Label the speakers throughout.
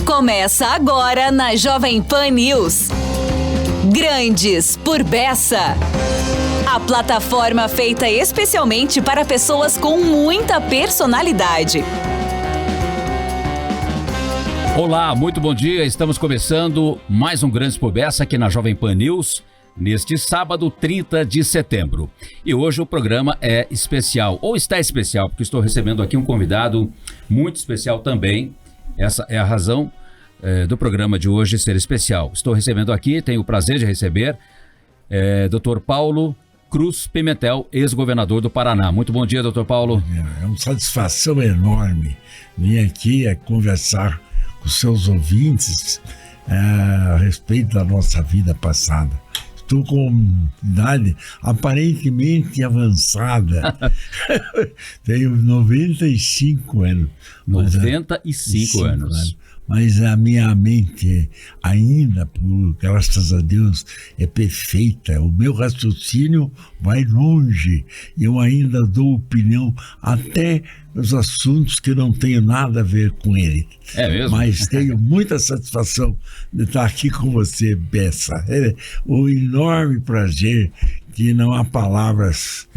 Speaker 1: Começa agora na Jovem Pan News. Grandes por Bessa. A plataforma feita especialmente para pessoas com muita personalidade.
Speaker 2: Olá, muito bom dia. Estamos começando mais um Grandes por Bessa aqui na Jovem Pan News, neste sábado, 30 de setembro. E hoje o programa é especial, ou está especial, porque estou recebendo aqui um convidado muito especial também. Essa é a razão do programa de hoje ser especial. Estou recebendo aqui, tenho o prazer de receber Dr. Paulo Cruz Pimentel, ex-governador do Paraná. Muito bom dia, Dr. Paulo.
Speaker 3: É uma satisfação enorme vir aqui conversar com seus ouvintes a respeito da nossa vida passada. Estou com idade aparentemente avançada. Tenho 95 anos.
Speaker 2: 95 anos.
Speaker 3: Mas a minha mente ainda, graças a Deus, é perfeita. O meu raciocínio vai longe. Eu ainda dou opinião até nos assuntos que não tenho nada a ver com ele.
Speaker 2: É mesmo?
Speaker 3: Mas tenho muita satisfação de estar aqui com você, Bessa. É um enorme prazer que não há palavras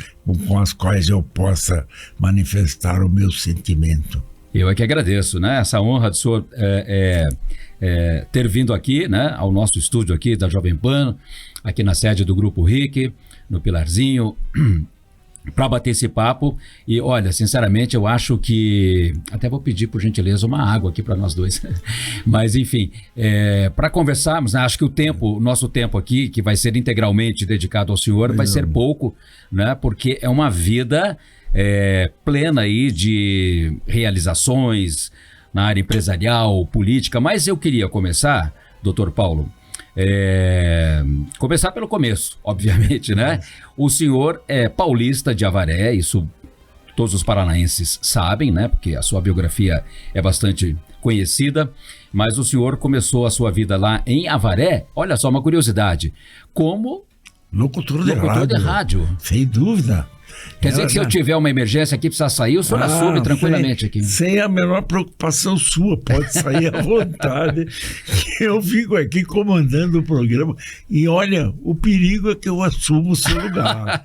Speaker 3: com as quais eu possa manifestar o meu sentimento.
Speaker 2: Eu é que agradeço, né? Essa honra do senhor ter vindo aqui, né? Ao nosso estúdio aqui da Jovem Pan, aqui na sede do Grupo RIC, no Pilarzinho, para bater esse papo. E olha, sinceramente, eu acho que... Até vou pedir, por gentileza, uma água aqui para nós dois. Mas, enfim, para conversarmos, né? Acho que o nosso tempo aqui, que vai ser integralmente dedicado ao senhor, vai ser pouco, né? Porque é uma vida... plena aí de realizações na área empresarial, política, mas eu queria começar, doutor Paulo, começar pelo começo, obviamente, né? O senhor é paulista de Avaré, isso todos os paranaenses sabem, né? Porque a sua biografia é bastante conhecida, mas o senhor começou a sua vida lá em Avaré, olha só uma curiosidade, como
Speaker 3: locutor de rádio. Sem dúvida.
Speaker 2: Quer dizer que se eu tiver uma emergência aqui, precisar sair, o senhor assume tranquilamente aqui.
Speaker 3: Sem a menor preocupação sua, pode sair à vontade. Eu fico aqui comandando o programa e olha, o perigo é que eu assumo o seu lugar.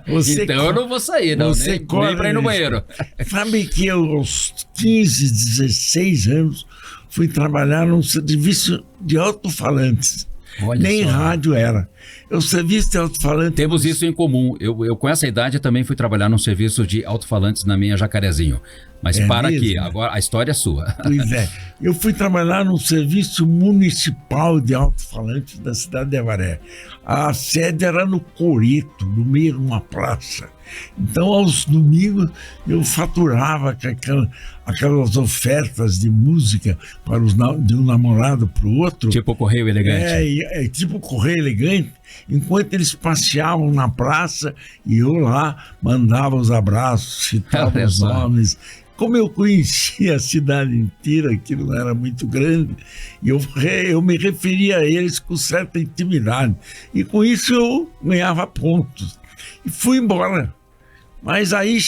Speaker 2: Então eu não vou sair, não, nem para ir no banheiro.
Speaker 3: Sabe que eu, aos 15, 16 anos, fui trabalhar num serviço de alto-falantes. Olha nem só. Rádio era. O serviço de alto-falante...
Speaker 2: Temos isso em comum. Eu com essa idade também fui trabalhar num serviço de alto-falantes na minha Jacarezinho. Mas para aqui, agora a história é sua.
Speaker 3: Pois é. Eu fui trabalhar num serviço municipal de alto-falantes da cidade de Avaré. A sede era no Coreto, no meio de uma praça. Então, aos domingos, eu faturava aquelas ofertas de música de um namorado para o outro.
Speaker 2: Tipo Correio Elegante.
Speaker 3: Tipo Correio Elegante. Enquanto eles passeavam na praça, e eu lá mandava os abraços, citava os nomes. Como eu conhecia a cidade inteira, aquilo não era muito grande, eu me referia a eles com certa intimidade. E com isso eu ganhava pontos. E fui embora. Mas aí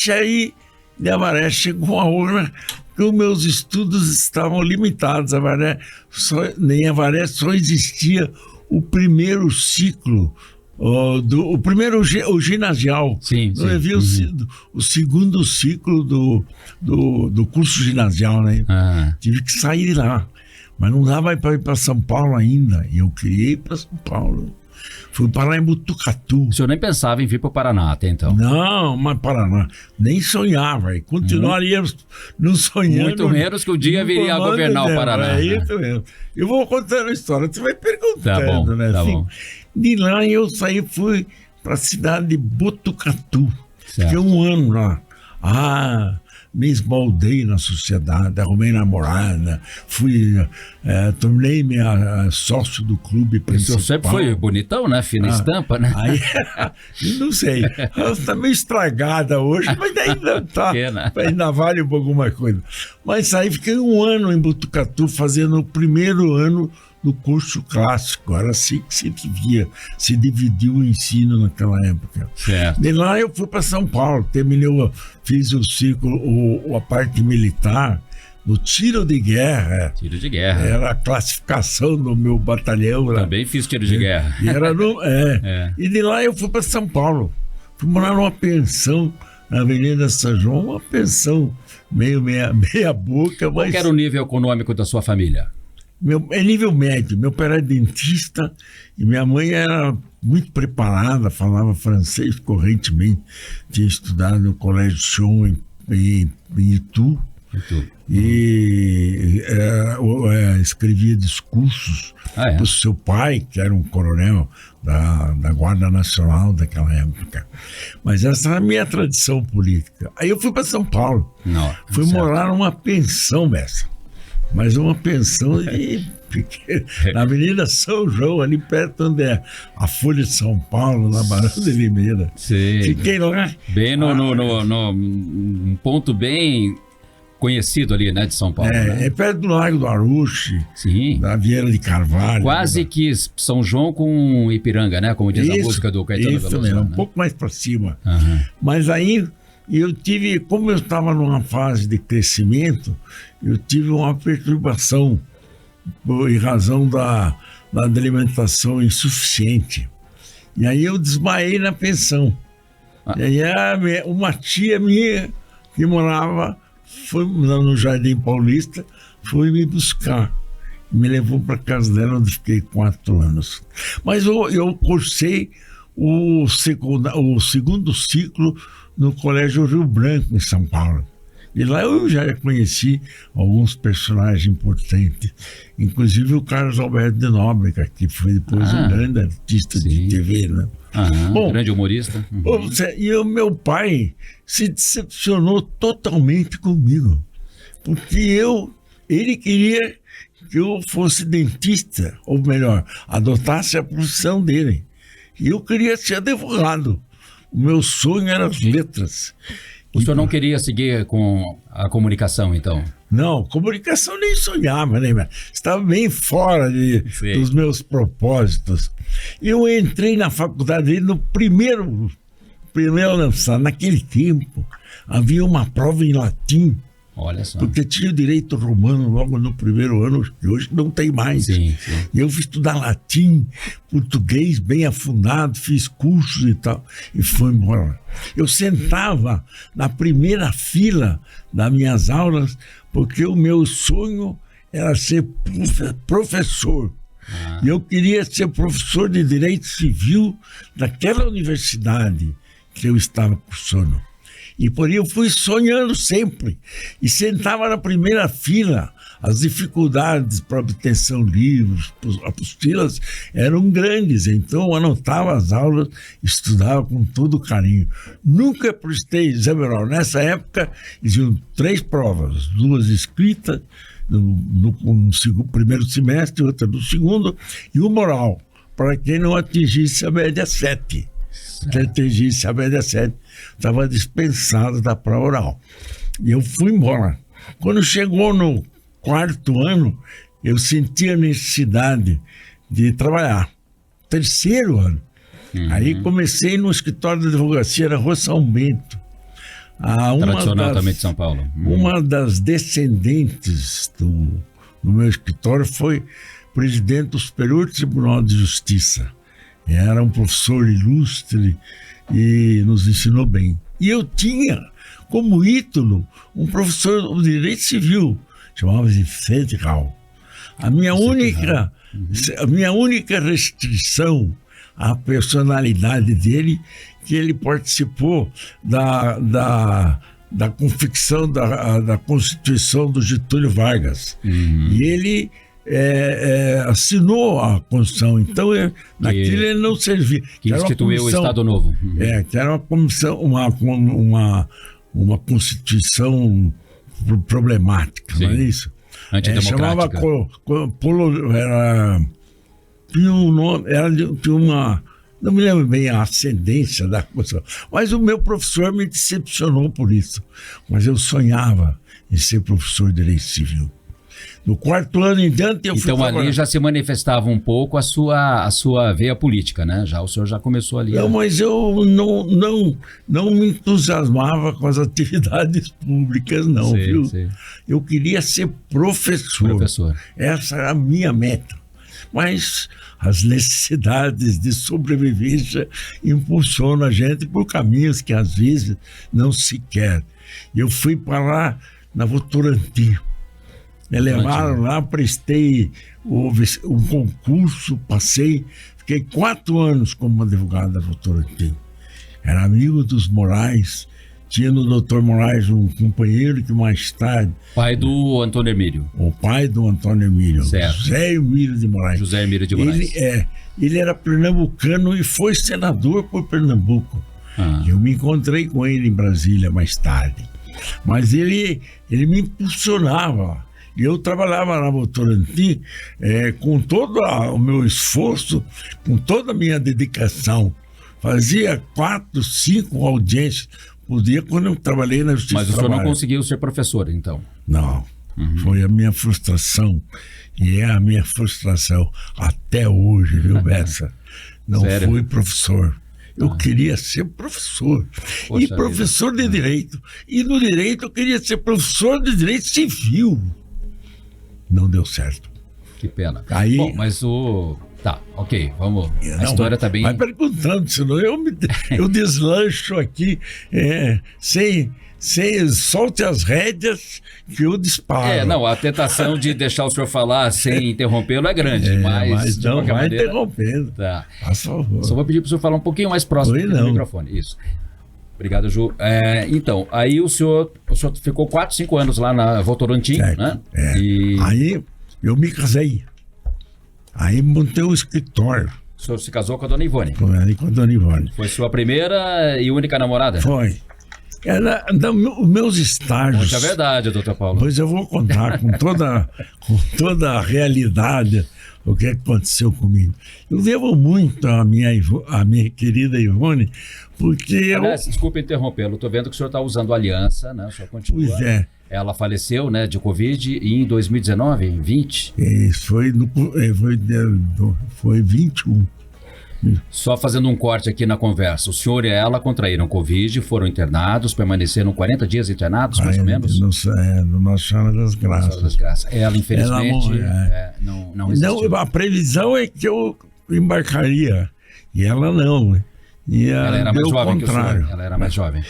Speaker 3: de Avaré chegou uma hora que os meus estudos estavam limitados. Em Avaré só existia o primeiro ciclo, o ginasial.
Speaker 2: Sim.
Speaker 3: Eu havia o segundo ciclo do curso ginasial, né? Tive que sair de lá. Mas não dava para ir para São Paulo ainda. E eu queria ir para São Paulo. Fui parar em Botucatu.
Speaker 2: O senhor nem pensava em vir para o Paraná até então?
Speaker 3: Não, mas Paraná. Nem sonhava. E continuaríamos não sonhando.
Speaker 2: Muito menos que um dia viria a governar o Paraná.
Speaker 3: É isso mesmo. Eu vou contando a história. Você vai perguntando, né?
Speaker 2: Tá bom.
Speaker 3: De lá eu fui para a cidade de Botucatu.
Speaker 2: Certo.
Speaker 3: Fiquei um ano lá. Me esbaldei na sociedade, arrumei namorada, tornei-me sócio do clube principal.
Speaker 2: O senhor sempre foi bonitão, né? Fina estampa, né?
Speaker 3: Aí, não sei, ela está meio estragada hoje, mas ainda tá, ainda vale alguma coisa. Mas aí fiquei um ano em Botucatu fazendo o primeiro ano do curso clássico. Era assim que se dividiu o ensino naquela época.
Speaker 2: Certo.
Speaker 3: De lá eu fui para São Paulo, fiz o ciclo, a parte militar, no tiro de guerra.
Speaker 2: Tiro de guerra.
Speaker 3: Era a classificação do meu batalhão.
Speaker 2: Também fiz tiro de guerra.
Speaker 3: E, era e de lá eu fui para São Paulo. Fui morar numa pensão na Avenida São João, uma pensão meia boca.
Speaker 2: Qual era o nível econômico da sua família?
Speaker 3: É nível médio. Meu pai era dentista e minha mãe era muito preparada, falava francês correntemente. Tinha estudado no Colégio Chon em Itu. E escrevia discursos para o seu pai, que era um coronel da Guarda Nacional daquela época. Mas essa era a minha tradição política. Aí eu fui para São Paulo. Fui morar numa pensão dessa. Mas uma pensão na Avenida São João, ali perto onde é a Folha de São Paulo, na Barão de Limeira.
Speaker 2: Sim.
Speaker 3: Fiquei lá.
Speaker 2: Bem num ponto bem conhecido ali, né, de São Paulo.
Speaker 3: É perto do Largo do Aruche,
Speaker 2: sim,
Speaker 3: da Vieira de Carvalho.
Speaker 2: Quase que São João com Ipiranga, né, como diz a música do Caetano Veloso.
Speaker 3: Isso mesmo, um pouco mais para cima. Mas aí eu tive, como eu estava numa fase de crescimento, eu tive uma perturbação em razão da alimentação insuficiente. E aí eu desmaiei na pensão. E aí uma tia minha que morava foi no Jardim Paulista, foi me buscar. Me levou para casa dela, onde fiquei 4 anos. Mas eu cursei o segundo ciclo no Colégio Rio Branco, em São Paulo. E lá eu já conheci alguns personagens importantes, inclusive o Carlos Alberto de Nóbrega, que foi depois um grande artista de TV, né?
Speaker 2: Bom, grande humorista.
Speaker 3: E o meu pai se decepcionou totalmente comigo, porque ele queria que eu fosse dentista, ou melhor, adotasse a profissão dele. E eu queria ser advogado. O meu sonho era as letras.
Speaker 2: O senhor não queria seguir com a comunicação, então?
Speaker 3: Não, comunicação nem sonhava, né? Estava bem fora dos meus propósitos. Eu entrei na faculdade no primeiro lançado. Naquele tempo, havia uma prova em latim.
Speaker 2: Olha só.
Speaker 3: Porque tinha o direito romano logo no primeiro ano, que hoje não tem mais.
Speaker 2: Sim.
Speaker 3: E eu fui estudar latim, português bem afundado, fiz cursos e tal, e fui embora. Eu sentava na primeira fila das minhas aulas, porque o meu sonho era ser professor. E eu queria ser professor de Direito Civil daquela universidade que eu estava cursando. E por aí eu fui sonhando sempre. E sentava na primeira fila. As dificuldades para obtenção de livros, apostilas, eram grandes. Então eu anotava as aulas, estudava com todo carinho. Nunca prestei exame oral. Nessa época, existiam 3 provas. 2 escritas no primeiro semestre, outra no segundo, e uma oral, para quem não atingisse a média 7. Se atingisse a média 7, estava dispensado da prova oral. E eu fui embora. Quando chegou no 4º ano, eu senti a necessidade de trabalhar. 3º ano. Aí comecei no escritório de advocacia da Rua São Bento.
Speaker 2: Tradicional também de São Paulo.
Speaker 3: Uma das descendentes do meu escritório foi presidente do Superior Tribunal de Justiça. Era um professor ilustre e nos ensinou bem. E eu tinha como ídolo um professor de Direito Civil, chamava-se Vicente Raul. A minha única restrição à personalidade dele, que ele participou da confecção da Constituição do Getúlio Vargas. E ele assinou a Constituição, então naquilo ele não servia.
Speaker 2: Que instituiu o Estado Novo.
Speaker 3: Que era uma comissão, uma Constituição problemática, não é isso?
Speaker 2: Antidemocrática.
Speaker 3: Tinha uma... Não me lembro bem a ascendência da Constituição, mas o meu professor me decepcionou por isso. Mas eu sonhava em ser professor de Direito Civil. No 4º ano em diante eu fui
Speaker 2: Então
Speaker 3: trabalhar.
Speaker 2: ali já se manifestava um pouco a sua veia política, né? O senhor já começou ali.
Speaker 3: Não, mas eu não me entusiasmava com as atividades públicas, não,
Speaker 2: Sei,
Speaker 3: viu?
Speaker 2: sei.
Speaker 3: Eu queria ser professor.
Speaker 2: Professor.
Speaker 3: Essa era a minha meta. Mas as necessidades de sobrevivência impulsionam a gente por caminhos que às vezes não se quer. Eu fui para lá na Votorantim. Me levaram lá, prestei um concurso, passei, fiquei 4 anos como advogado da Votorantim. Era amigo dos Moraes, tinha no Dr. Moraes um companheiro que mais tarde...
Speaker 2: Pai do Antônio Emílio.
Speaker 3: O pai do Antônio Emílio,
Speaker 2: Certo.
Speaker 3: José Emílio de Moraes.
Speaker 2: José Emílio de Moraes.
Speaker 3: Ele era pernambucano e foi senador por Pernambuco.
Speaker 2: Ah.
Speaker 3: Eu me encontrei com ele em Brasília mais tarde. Mas ele me impulsionava. E eu trabalhava na Votorantim com todo o meu esforço, com toda a minha dedicação. Fazia 4, 5 audiências por dia quando eu trabalhei na Justiça.
Speaker 2: Mas o senhor não
Speaker 3: Trabalho.
Speaker 2: conseguiu ser professor, então?
Speaker 3: Não. Foi a minha frustração. E é a minha frustração até hoje, viu, Bessa? Não
Speaker 2: Sério?
Speaker 3: fui professor. Eu queria ser professor.
Speaker 2: Poxa
Speaker 3: E professor de direito. E no direito eu queria ser professor de direito civil. Não deu certo.
Speaker 2: Que pena.
Speaker 3: Aí-
Speaker 2: Bom, mas o... Tá, ok, vamos. A história tá bem...
Speaker 3: Vai perguntando, senão eu deslancho aqui sem solte as rédeas que eu disparo.
Speaker 2: Não, a tentação de deixar o senhor falar sem interrompê-lo é grande, mas de
Speaker 3: não
Speaker 2: qualquer
Speaker 3: vai
Speaker 2: maneira...
Speaker 3: interrompendo.
Speaker 2: Tá.
Speaker 3: Faz favor.
Speaker 2: Só vou pedir para o senhor falar um pouquinho mais próximo
Speaker 3: Oi,
Speaker 2: aqui do
Speaker 3: não.
Speaker 2: microfone. Isso. Obrigado, Ju. Então, aí o senhor ficou 4, 5 anos lá na Votorantim,
Speaker 3: Certo.
Speaker 2: né?
Speaker 3: É.
Speaker 2: E
Speaker 3: Aí eu me casei. Aí montei um escritório
Speaker 2: o senhor se casou com a dona Ivone.
Speaker 3: com a dona Ivone.
Speaker 2: Foi sua primeira e única namorada?
Speaker 3: Foi. Era os meus estágios.
Speaker 2: Conte a verdade, doutor Paulo.
Speaker 3: Pois eu vou contar com toda a realidade o que aconteceu comigo. Eu devo muito à minha querida Ivone, porque eu...
Speaker 2: Aliás, desculpa interrompê-lo, estou vendo que o senhor está usando aliança, né? O senhor continua.
Speaker 3: Pois é.
Speaker 2: Ela faleceu, né, de Covid em 2019, em 20.
Speaker 3: Isso foi 21.
Speaker 2: Só fazendo um corte aqui na conversa. O senhor e ela contraíram Covid, foram internados, permaneceram 40 dias internados, mais ou menos?
Speaker 3: No Nossa Senhora das
Speaker 2: Senhora das
Speaker 3: Graças.
Speaker 2: Graças. Ela, infelizmente,
Speaker 3: morreu,
Speaker 2: não resistiu.
Speaker 3: Não, a previsão é que eu embarcaria. E ela não. E
Speaker 2: Ela era mais
Speaker 3: deu o
Speaker 2: jovem que o
Speaker 3: contrário.
Speaker 2: senhor. Ela era mais jovem.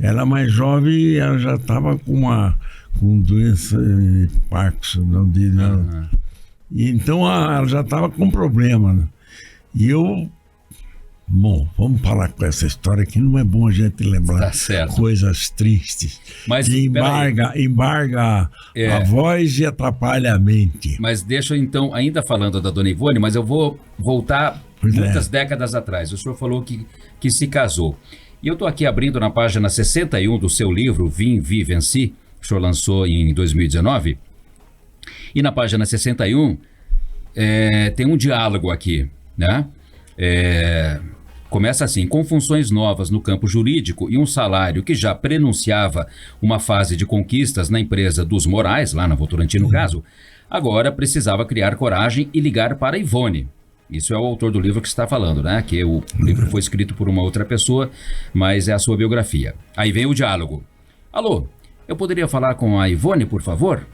Speaker 3: Ela mais jovem e ela já estava com doença de Parkinson. Não. E então ela já estava com problema. Né? E eu... Bom, vamos parar com essa história que não é bom a gente lembrar
Speaker 2: Tá certo.
Speaker 3: coisas tristes.
Speaker 2: Mas,
Speaker 3: Que
Speaker 2: peraí.
Speaker 3: embarga a voz e atrapalha a mente.
Speaker 2: Mas deixa eu, então, ainda falando da dona Ivone, mas eu vou voltar
Speaker 3: Pois é.
Speaker 2: muitas décadas atrás. O senhor falou que se casou. E eu estou aqui abrindo na página 61 do seu livro, Vim, Vi, Venci, que o senhor lançou em 2019. E na página 61 tem um diálogo aqui, né? Começa assim: com funções novas no campo jurídico e um salário que já prenunciava uma fase de conquistas na empresa dos Moraes, lá na Votorantim no caso, agora precisava criar coragem e ligar para Ivone. Isso é o autor do livro que está falando, né? Que o livro foi escrito por uma outra pessoa, mas é a sua biografia. Aí vem o diálogo. Alô, eu poderia falar com a Ivone, por favor?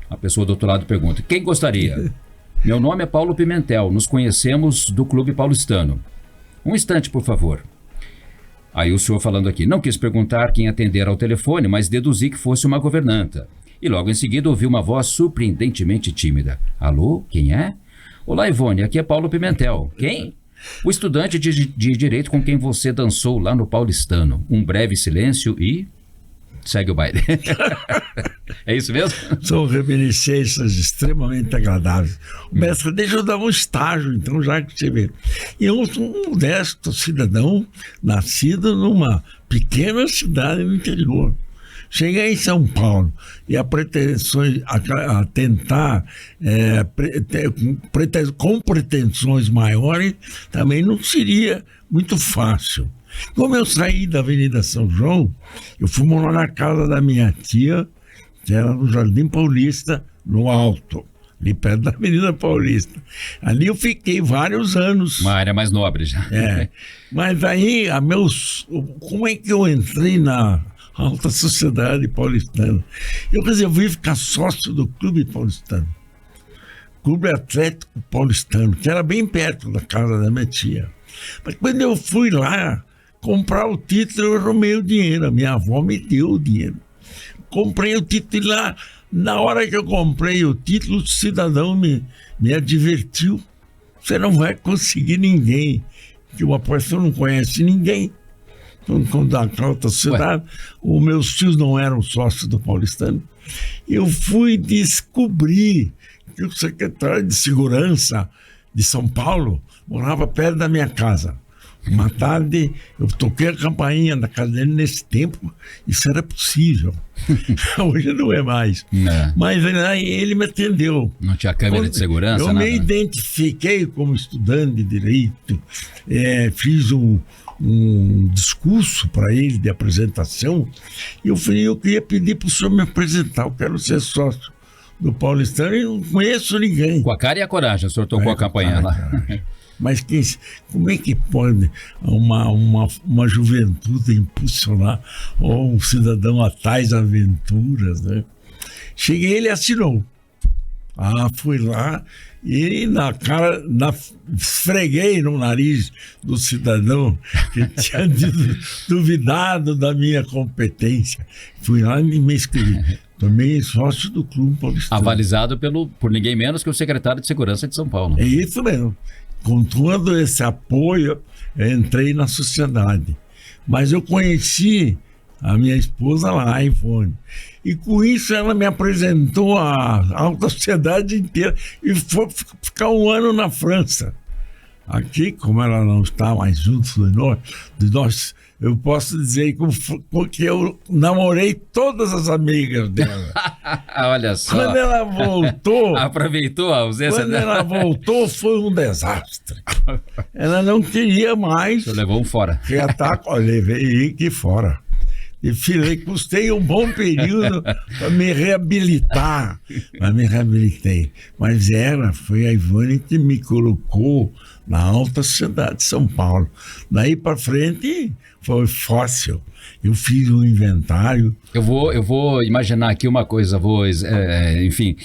Speaker 2: A pessoa do outro lado pergunta: quem gostaria? Meu nome é Paulo Pimentel, nos conhecemos do Clube Paulistano. Um instante, por favor. Aí o senhor falando aqui: não quis perguntar quem atender ao telefone, mas deduzi que fosse uma governanta. E logo em seguida ouvi uma voz surpreendentemente tímida. Alô, quem é? Olá, Ivone, aqui é Paulo Pimentel. Quem? O estudante de direito com quem você dançou lá no Paulistano. Um breve silêncio e... segue o baile. É isso mesmo?
Speaker 3: São reminiscências extremamente agradáveis. Mestre, deixa eu dar um estágio, então, já que você vê. Eu sou um modesto cidadão, nascido numa pequena cidade no interior. Cheguei em São Paulo e a tentar com pretensões maiores também não seria muito fácil. Como eu saí da Avenida São João, eu fui morar na casa da minha tia, que era no Jardim Paulista, no alto, ali perto da Avenida Paulista. Ali eu fiquei vários anos.
Speaker 2: Uma área mais nobre já.
Speaker 3: Mas aí, como é que eu entrei na alta sociedade paulistana? Eu resolvi ficar sócio do Clube Paulistano. Clube Atlético Paulistano, que era bem perto da casa da minha tia. Mas quando eu fui lá comprar o título, eu arrumei o dinheiro. A minha avó me deu o dinheiro. Comprei o título e lá, na hora que eu comprei o título, o cidadão me advertiu. Você não vai conseguir ninguém, que o apóstolo não conhece ninguém. Quando da alta sociedade, os meus tios não eram sócios do Paulistano. Eu fui descobrir que o secretário de Segurança de São Paulo morava perto da minha casa. Uma tarde, eu toquei a campainha da casa dele. Nesse tempo, isso era possível. Hoje não é mais.
Speaker 2: Não.
Speaker 3: Mas aí ele me atendeu.
Speaker 2: Não tinha câmera de segurança,
Speaker 3: eu
Speaker 2: nada?
Speaker 3: me identifiquei como estudante de Direito, fiz um discurso para ele de apresentação, e eu falei, eu queria pedir para o senhor me apresentar, eu quero ser sócio do Paulistano e não conheço ninguém.
Speaker 2: Com a cara e a coragem, o senhor tocou a campanha lá.
Speaker 3: Mas como é que pode uma juventude impulsionar ou um cidadão a tais aventuras, né? Cheguei, ele assinou. Fui lá e esfreguei no nariz do cidadão que tinha duvidado da minha competência. Fui lá e me inscrevi. Tomei sócio do Clube Paulistano.
Speaker 2: Avalizado por ninguém menos que o secretário de Segurança de São Paulo.
Speaker 3: É isso mesmo. Com todo esse apoio, eu entrei na sociedade. Mas eu conheci a minha esposa lá, a Ivone. E com isso ela me apresentou a alta sociedade inteira e foi ficar um ano na França. Aqui, como ela não está mais junto de nós, eu posso dizer que eu namorei todas as amigas dela.
Speaker 2: Olha só.
Speaker 3: Quando ela voltou...
Speaker 2: Aproveitou a ausência
Speaker 3: Quando
Speaker 2: dela.
Speaker 3: ela voltou, foi um desastre. Ela não queria mais...
Speaker 2: O senhor levou um fora.
Speaker 3: Levei aqui fora. E custei um bom período para me reabilitar. Reabilitei. Mas foi a Ivone que me colocou na alta sociedade de São Paulo. Daí para frente foi fácil. Eu fiz um inventário.
Speaker 2: Eu vou imaginar aqui uma coisa. Enfim,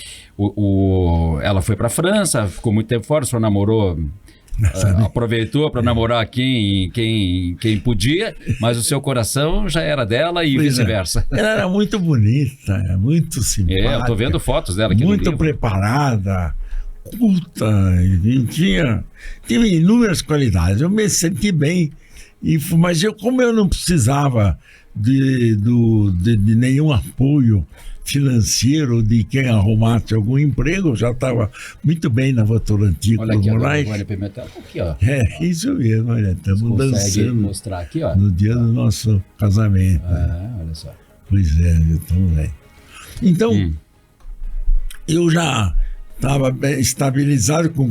Speaker 2: ela foi para a França, ficou muito tempo fora, o senhor namorou... aproveitou para namorar quem podia, mas o seu coração já era dela e vice-versa.
Speaker 3: Ela era muito bonita, muito simpática.
Speaker 2: Eu tô vendo fotos dela aqui.
Speaker 3: Muito preparada, culta, e tinha inúmeras qualidades. Eu me senti bem, mas como eu não precisava de nenhum apoio financeiro de quem arrumasse algum emprego, eu já estava muito bem na Votorantim.
Speaker 2: Olha aqui, olha Pimentel, aqui, ó.
Speaker 3: Isso mesmo, olha, estamos dançando
Speaker 2: mostrar aqui, ó.
Speaker 3: no dia do nosso casamento.
Speaker 2: Olha só.
Speaker 3: Pois é, estamos bem. Então, eu já estava estabilizado com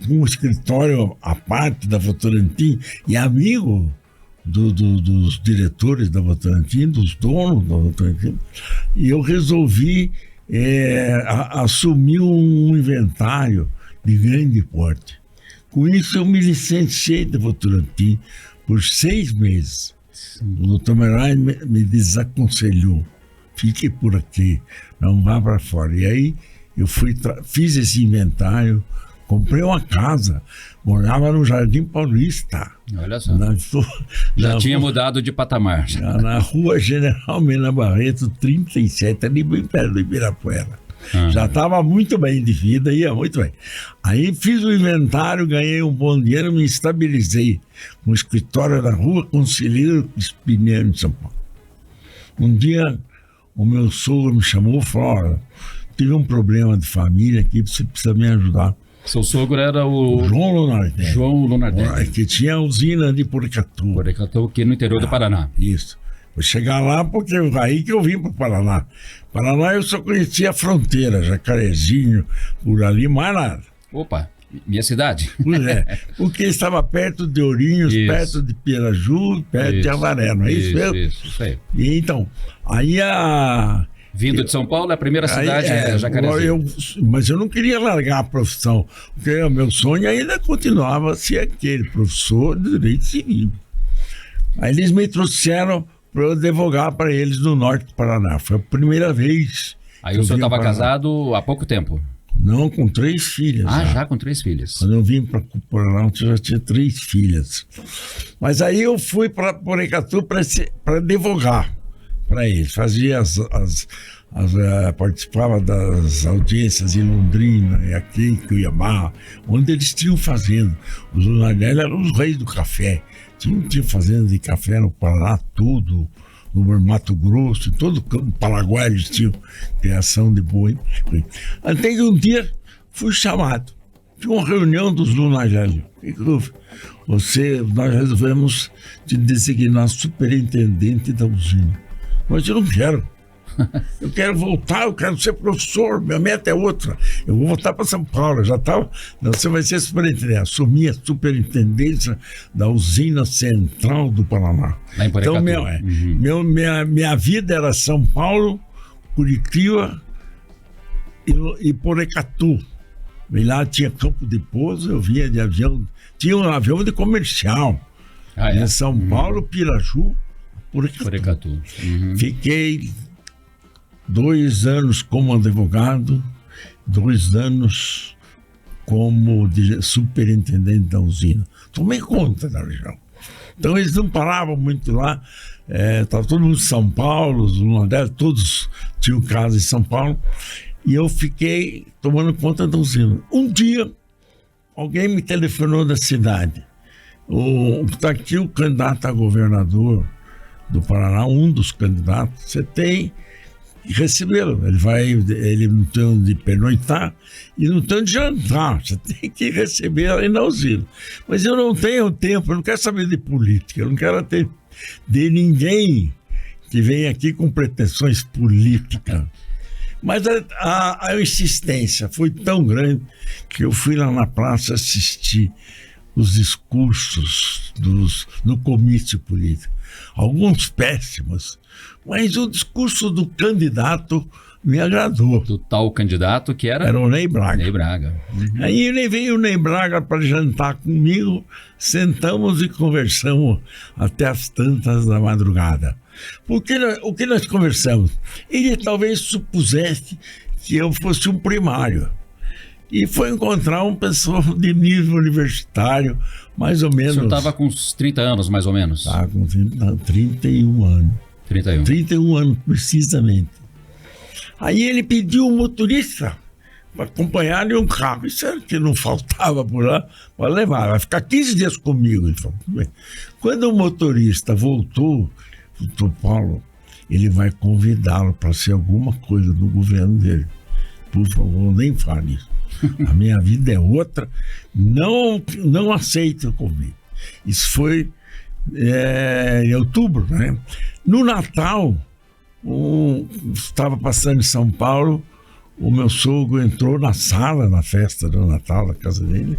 Speaker 3: um escritório à parte da Votorantim e amigo dos diretores da Votorantim, dos donos da Votorantim, e eu resolvi assumir um inventário de grande porte. Com isso eu me licenciei da Votorantim por 6 meses. O doutor Merai me desaconselhou, fique por aqui, não vá para fora. E aí eu fiz esse inventário, comprei uma casa, morava no Jardim Paulista.
Speaker 2: Olha só. Já tinha mudado de patamar.
Speaker 3: Na rua General Mena Barreto, 37, ali bem perto do Ibirapuera. Já estava muito bem de vida, ia muito bem. Aí fiz o inventário, ganhei um bom dinheiro, me estabilizei no escritório da Rua Conselheiro Espinheiro, de São Paulo. Um dia, o meu sogro me chamou e falou, olha, tive um problema de família aqui, você precisa me ajudar.
Speaker 2: Seu sogro era o
Speaker 3: João Lunardelli.
Speaker 2: João Lunardelli.
Speaker 3: Que tinha a usina de Poricatu.
Speaker 2: Poricatu, aqui no interior do Paraná.
Speaker 3: Isso. Vou chegar lá porque aí que eu vim para o Paraná. Paraná eu só conhecia a fronteira, Jacarezinho, por ali, mais nada.
Speaker 2: Opa, minha cidade.
Speaker 3: Pois é, porque estava perto de Ourinhos, perto de Piraju, perto de Avaré, não é isso mesmo?
Speaker 2: Isso aí.
Speaker 3: E então, aí
Speaker 2: Vindo de São Paulo, é a primeira cidade é Jacarezinho.
Speaker 3: Mas eu não queria largar a profissão, porque o meu sonho ainda continuava a ser aquele professor de direito civil. Aí eles me trouxeram para eu advogar para eles no norte do Paraná. Foi a primeira vez.
Speaker 2: Aí o senhor estava casado há pouco tempo?
Speaker 3: Não, com 3 filhas.
Speaker 2: Já com 3 filhas.
Speaker 3: Quando eu vim para o Paraná, eu já tinha 3 filhas. Mas aí eu fui para Porecatu para advogar para eles. Fazia participava das audiências em Londrina e aqui em Cuiabá, onde eles tinham fazenda. Os Lunardelli eram os reis do café. Tinha fazenda de café no Paraná, tudo, no Mato Grosso, em todo o Paraguai eles tinham criação de boi. Até que um dia fui chamado. Tinha uma reunião dos Lunardelli. Nós resolvemos te designar superintendente da usina. Mas eu não quero. Eu quero voltar, eu quero ser professor, minha meta é outra. Eu vou voltar para São Paulo, eu já estava. Você vai ser superintendente. Assumi a superintendência da usina central do Paraná.
Speaker 2: Lá em Porecatu.
Speaker 3: Então, minha vida era São Paulo, Curitiba e Porecatu. E lá tinha campo de pouso, eu vinha de avião. Tinha um avião de comercial. Em São Paulo, Piraju, Porecatu. Fiquei 2 anos como advogado, 2 anos como superintendente da usina. Tomei conta da região. Então eles não paravam muito lá. Estava todo mundo em São Paulo, os Lunardelli, todos tinham casa em São Paulo. E eu fiquei tomando conta da usina. Um dia, alguém me telefonou da cidade. Está aqui o candidato a governador do Paraná, um dos candidatos. Você tem que recebê-lo. Ele não tem onde pernoitar e não tem onde jantar. Você tem que receber aí na usina. Mas eu não tenho tempo, eu não quero saber de política, eu não quero ter de ninguém que vem aqui com pretensões políticas. Mas a insistência foi tão grande que eu fui lá na praça assistir os discursos do comício político. Alguns péssimos, mas o discurso do candidato me agradou.
Speaker 2: Do tal candidato que era?
Speaker 3: Era o Ney Braga.
Speaker 2: Ney Braga.
Speaker 3: Aí ele veio o Ney Braga para jantar comigo, sentamos e conversamos até as tantas da madrugada. Porque o que nós conversamos? Ele talvez supusesse que eu fosse um primário. E foi encontrar um pessoal de nível universitário, mais ou menos.
Speaker 2: O senhor estava com uns 30 anos, mais ou menos?
Speaker 3: Estava com 31 anos. 31 anos, precisamente. Aí ele pediu um motorista para acompanhar em um carro. Isso era que não faltava por lá para levar. Vai ficar 15 dias comigo. Ele falou, tudo bem. Quando o motorista voltou, Paulo, ele vai convidá-lo para ser alguma coisa do governo dele. Por favor, nem fale isso. A minha vida é outra. Não aceito o convite. Isso foi em outubro, né? No Natal, estava passando em São Paulo, o meu sogro entrou na sala, na festa do Natal, na casa dele,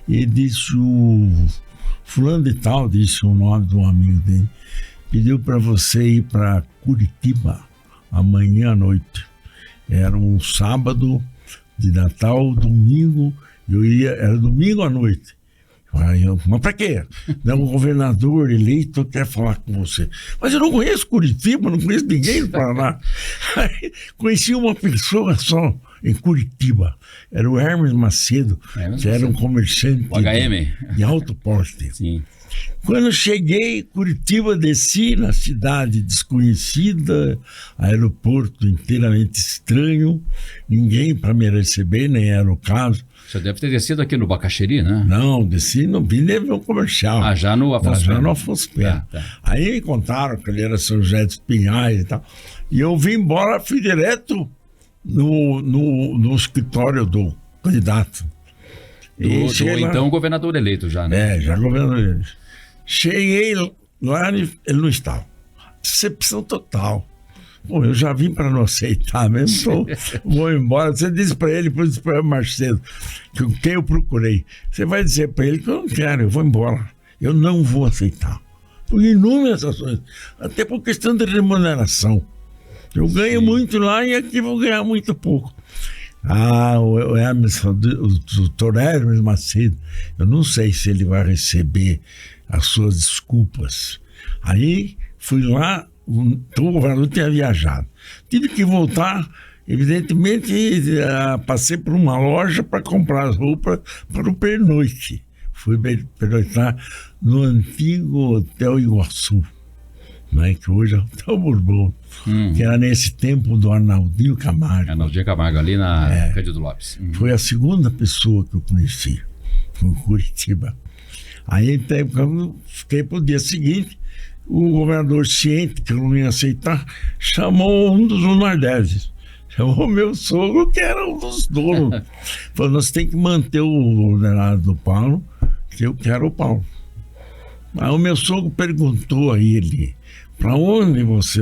Speaker 3: e disse o fulano de tal, disse o nome de um amigo dele, pediu para você ir para Curitiba amanhã à noite. Era um sábado de Natal, domingo, era domingo à noite. Mas para quê? O governador eleito quer falar com você. Mas eu não conheço Curitiba, não conheço ninguém no Paraná. Conheci uma pessoa só em Curitiba. Era o Hermes Macedo, que era um comerciante de alto porte.
Speaker 2: Sim.
Speaker 3: Quando eu cheguei, Curitiba, desci na cidade desconhecida, aeroporto inteiramente estranho, ninguém para me receber, nem era o caso.
Speaker 2: Você deve ter descido aqui no Bacaxeri, né?
Speaker 3: Não, desci no Avião Comercial.
Speaker 2: Já no Afonso Pena.
Speaker 3: Já no Afonso Pena. Aí me contaram que ele era São José dos Pinhais e tal. E eu vim embora, fui direto no escritório do candidato.
Speaker 2: Então governador eleito já, né?
Speaker 3: Já governador eleito. Cheguei lá, ele não estava. Decepção total. Pô, eu já vim para não aceitar mesmo, vou embora. Você disse para ele, depois disse para o Marcelo, quem eu procurei. Você vai dizer para ele que eu não quero, eu vou embora. Eu não vou aceitar. Por inúmeras ações, até por questão de remuneração. Eu ganho muito lá e aqui vou ganhar muito pouco. O Emerson, o doutor Hermes Macedo, eu não sei se ele vai receber as suas desculpas. Aí fui lá, o governador tinha viajado. Tive que voltar, evidentemente, passei por uma loja para comprar as roupas para o pernoite. Fui pernoitar no antigo Hotel Iguaçu, né, que hoje é o Hotel Bourbon, que era nesse tempo do Arnaldinho Camargo.
Speaker 2: Arnaldinho Camargo, ali na Cândido Lopes.
Speaker 3: Foi a segunda pessoa que eu conheci, foi em Curitiba. Aí, então, quando fiquei para o dia seguinte, o governador, ciente que eu não ia aceitar, chamou um dos jornalistas. Chamou meu sogro, que era um dos donos. Falou, nós temos que manter o ordenado do Paulo, que eu quero o Paulo. Aí o meu sogro perguntou a ele, para onde você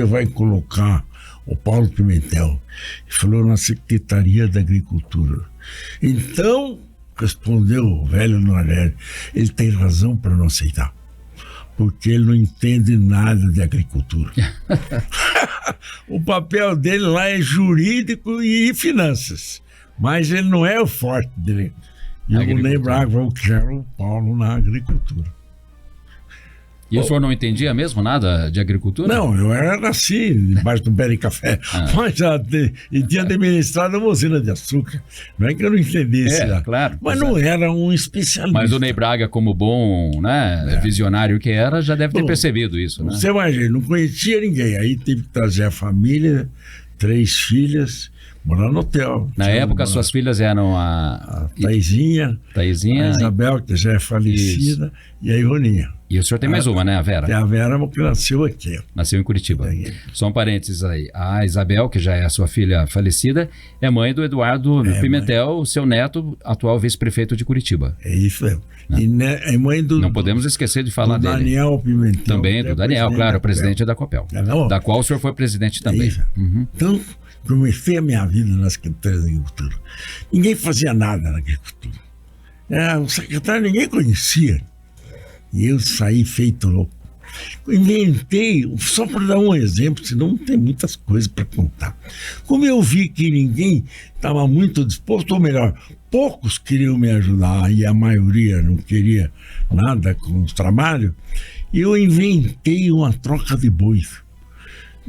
Speaker 3: vai colocar o Paulo Pimentel? Ele falou, na Secretaria da Agricultura. Então, respondeu o velho Norberto, ele tem razão para não aceitar, porque ele não entende nada de agricultura. O papel dele lá é jurídico e finanças, mas ele não é o forte dele. E eu lembrava que eu quero o Paulo na agricultura.
Speaker 2: E o senhor não entendia mesmo nada de agricultura?
Speaker 3: Não, eu era assim, debaixo do pé de café. Mas tinha administrado uma usina de açúcar. Não é que eu não entendesse.
Speaker 2: Claro.
Speaker 3: Mas não era um especialista.
Speaker 2: Mas o Ney Braga, como bom, né, visionário que era, já deve ter percebido isso, né?
Speaker 3: Você imagina, não conhecia ninguém. Aí teve que trazer a família, 3 filhas, morar no hotel.
Speaker 2: Na época, suas filhas eram a
Speaker 3: Taizinha, a Isabel, que já é falecida, e a Ironinha.
Speaker 2: E o senhor tem mais uma, né, a Vera?
Speaker 3: Tem a Vera, que nasceu aqui.
Speaker 2: Nasceu em Curitiba. Só um parênteses aí. A Isabel, que já é a sua filha falecida, é mãe do Eduardo Pimentel, seu neto, atual vice-prefeito de Curitiba.
Speaker 3: É isso mesmo. E é mãe do...
Speaker 2: Não podemos esquecer de falar dele.
Speaker 3: Daniel Pimentel.
Speaker 2: Também do Daniel, claro, presidente da Copel. Da qual o senhor foi presidente também.
Speaker 3: Então, comecei a minha vida na Secretaria da Agricultura. Ninguém fazia nada na agricultura. O secretário ninguém conhecia. E eu saí feito louco. Inventei, só para dar um exemplo, senão não tem muitas coisas para contar. Como eu vi que ninguém estava muito disposto, ou melhor, poucos queriam me ajudar e a maioria não queria nada com o trabalho, eu inventei uma troca de bois.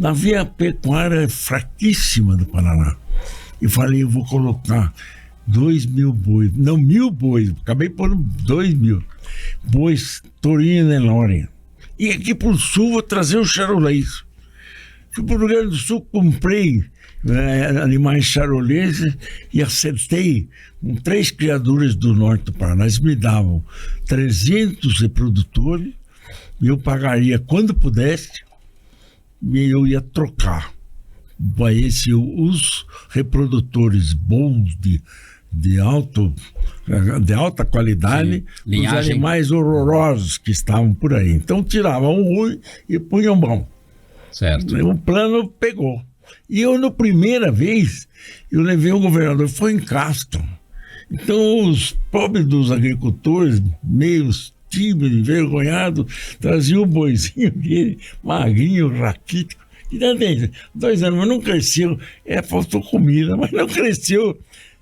Speaker 3: Havia a pecuária fraquíssima do Paraná. E falei, eu vou colocar 2.000 bois, não 1.000 bois, acabei por 2.000 bois Torino e Nelore. E aqui para o sul vou trazer o charolês. Fui para o Rio Grande do Sul, comprei animais charoleses e acertei com 3 criaduras do norte do Paraná. Eles me davam 300 reprodutores e eu pagaria quando pudesse e eu ia trocar. Os reprodutores bons de alta qualidade, os animais horrorosos que estavam por aí. Então tiravam um ruim e punham bom.
Speaker 2: Certo.
Speaker 3: O plano pegou. E eu, na primeira vez, eu levei o governador, foi em Castro. Então os pobres dos agricultores, meio tímidos, envergonhados, traziam o boizinho dele, magrinho, raquítico. E daí, 2 anos, mas não cresceu. Faltou comida, mas não cresceu.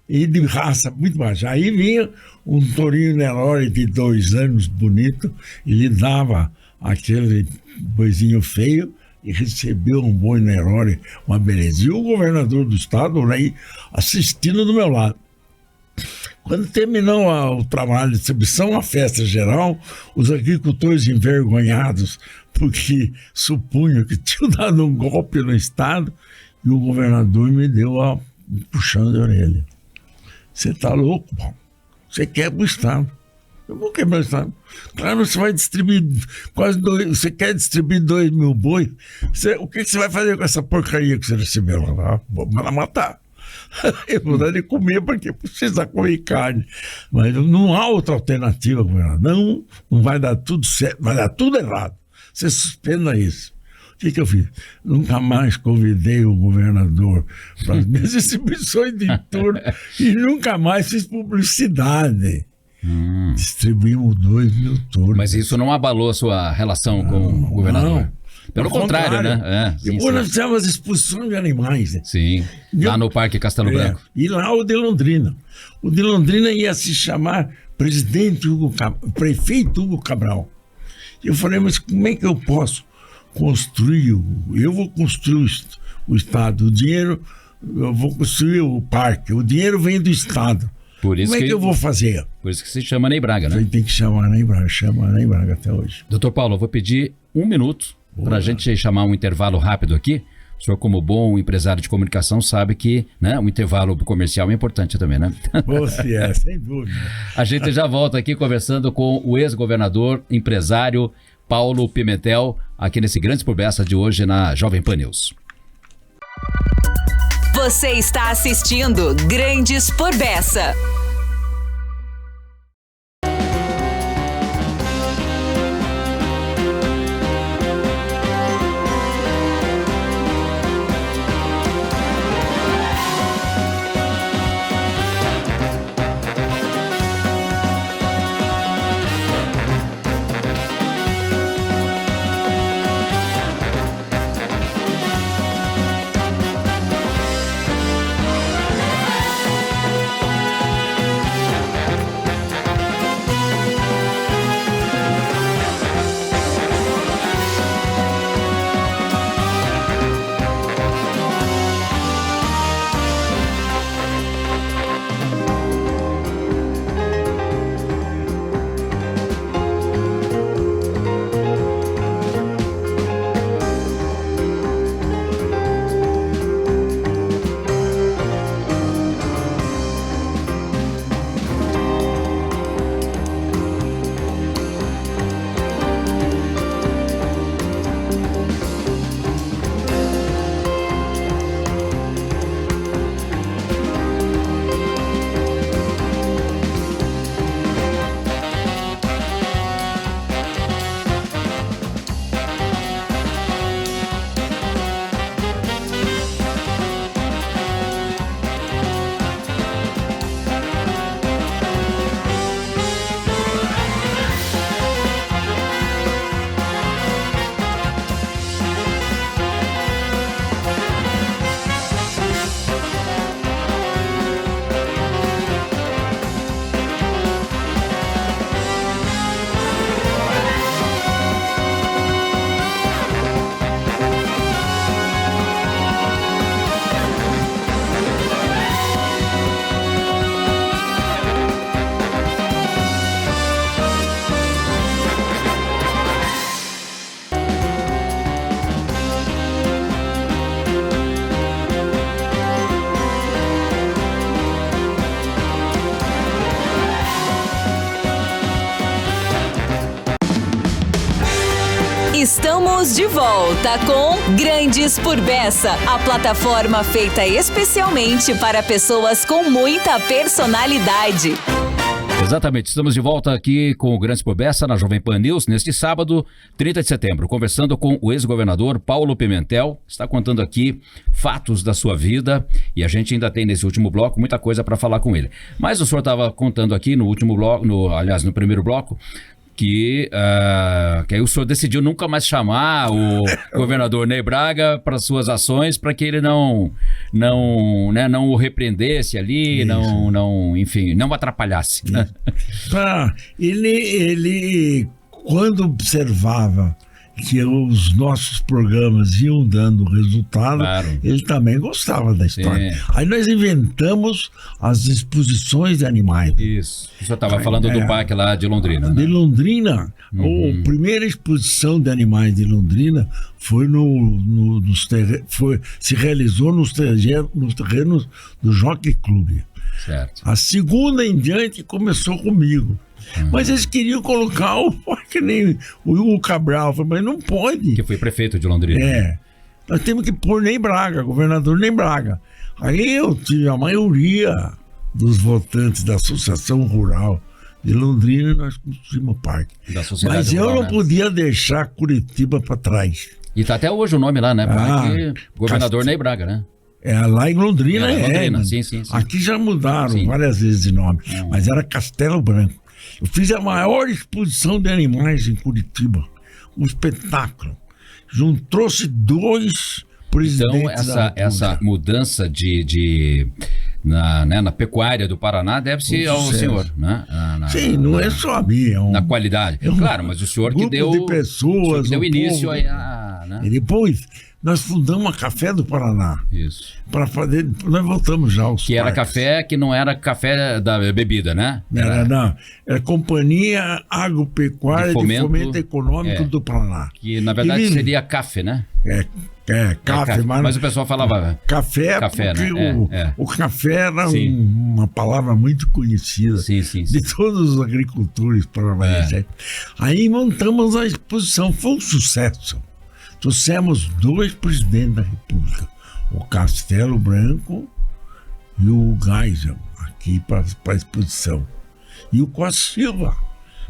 Speaker 3: E de raça muito baixa. Aí vinha um tourinho Nelore de 2 anos, bonito, e lhe dava aquele boizinho feio e recebeu um boi Nelore, uma beleza. E o governador do estado aí assistindo do meu lado. Quando terminou o trabalho de distribuição, a festa geral, os agricultores envergonhados, porque supunham que tinham dado um golpe no estado, e o governador me deu um puxão de orelha. Você está louco, Paulo? Você quebra o estado. Eu vou quebrar o estado. Claro, você vai distribuir você quer distribuir 2.000 bois? O que você vai fazer com essa porcaria que você recebeu lá? Vou mandar matar. Eu vou dar de comer porque precisa comer carne. Mas não há outra alternativa, governador. Não vai dar tudo certo, vai dar tudo errado. Você suspenda isso. O que eu fiz? Nunca mais convidei o governador para as minhas exibições de touro e nunca mais fiz publicidade. Distribuímos 2.000 touros.
Speaker 2: Mas isso não abalou a sua relação com o governador? Pelo contrário, né?
Speaker 3: Depois nós fizemos as exposições de animais, né?
Speaker 2: Sim, lá no Parque Castelo Branco.
Speaker 3: E lá o de Londrina. O de Londrina ia se chamar Prefeito Hugo Cabral. Eu falei, mas como é que eu posso construir? Eu vou construir o Estado, o dinheiro, eu vou construir o parque, o dinheiro vem do Estado.
Speaker 2: Por isso
Speaker 3: como é que eu vou fazer?
Speaker 2: Por isso que se chama Ney Braga, né?
Speaker 3: Tem que chamar Ney Braga, chama Ney Braga até hoje.
Speaker 2: Doutor Paulo, eu vou pedir 1 minuto para a gente chamar um intervalo rápido aqui. O senhor, como bom empresário de comunicação, sabe que, né, um intervalo comercial é importante também, né?
Speaker 3: Você sem dúvida.
Speaker 2: A gente já volta aqui conversando com o ex-governador, empresário Paulo Pimentel, aqui nesse Grandes por Beça de hoje na Jovem Pan News.
Speaker 1: Você está assistindo Grandes por Beça. Estamos de volta com Grandes por Beça, a plataforma feita especialmente para pessoas com muita personalidade.
Speaker 2: Exatamente, estamos de volta aqui com o Grandes por Beça na Jovem Pan News neste sábado, 30 de setembro, conversando com o ex-governador Paulo Pimentel. Está contando aqui fatos da sua vida e a gente ainda tem nesse último bloco muita coisa para falar com ele. Mas o senhor estava contando aqui no último bloco, no primeiro bloco, que aí o senhor decidiu nunca mais chamar o governador Ney Braga para suas ações, para que ele não o repreendesse ali, enfim, não atrapalhasse. Né?
Speaker 3: Ele, quando observava que os nossos programas iam dando resultado, claro, ele também gostava da história. Sim. Aí nós inventamos as exposições de animais.
Speaker 2: Isso. O senhor estava falando do parque lá de Londrina.
Speaker 3: De Londrina. A primeira exposição de animais de Londrina foi se realizou nos terrenos do Jockey Club.
Speaker 2: Certo.
Speaker 3: A segunda em diante começou comigo. Mas eles queriam colocar o parque nem o Hugo Cabral. Eu falei, mas não pode.
Speaker 2: Que foi prefeito de Londrina.
Speaker 3: Nós temos que pôr Ney Braga, governador Ney Braga. Aí eu tive a maioria dos votantes da Associação Rural de Londrina e nós construímos o parque. Mas eu não podia deixar Curitiba para trás.
Speaker 2: E tá até hoje o nome lá, né? Parque governador Ney Braga, né?
Speaker 3: Lá em Londrina
Speaker 2: sim.
Speaker 3: Aqui já mudaram várias vezes de nome, mas era Castelo Branco. Eu fiz a maior exposição de animais em Curitiba, um espetáculo. trouxe 2 presidentes.
Speaker 2: Então, essa mudança na pecuária do Paraná deve-se ao senhor, né?
Speaker 3: Sim, não é só a mim.
Speaker 2: Na qualidade. Claro, mas o senhor que deu...
Speaker 3: de pessoas,
Speaker 2: deu início
Speaker 3: povo,
Speaker 2: né?
Speaker 3: E depois, nós fundamos a Café do Paraná.
Speaker 2: Isso.
Speaker 3: Para fazer... Nós voltamos já aos
Speaker 2: Que era
Speaker 3: parques.
Speaker 2: café, que não era café da bebida, né?
Speaker 3: Era Companhia Agropecuária de Fomento Econômico do Paraná.
Speaker 2: Que, na verdade, seria CAFE, né?
Speaker 3: Café,
Speaker 2: mas o pessoal falava
Speaker 3: café porque
Speaker 2: né?
Speaker 3: o café era uma palavra muito conhecida de todos os agricultores paranaenses. Aí montamos a exposição, foi um sucesso. Trouxemos 2 presidentes da República, o Castelo Branco e o Geisel, aqui para a exposição. E o Costa Silva,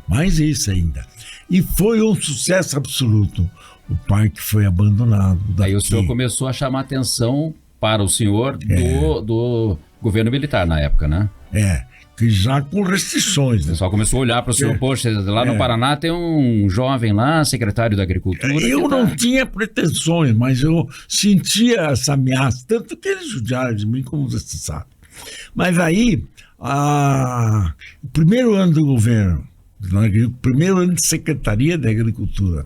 Speaker 3: mais isso ainda. E foi um sucesso absoluto. O parque foi abandonado.
Speaker 2: Aí o senhor começou a chamar atenção para o senhor do governo militar na época, né?
Speaker 3: Que já com restrições.
Speaker 2: O pessoal começou a olhar para o senhor, poxa, lá no Paraná tem um jovem lá, secretário da Agricultura.
Speaker 3: Eu não tinha pretensões, mas eu sentia essa ameaça, tanto que eles judiaram de mim, como você sabe. Mas aí, o primeiro ano do governo, primeiro ano de Secretaria da Agricultura,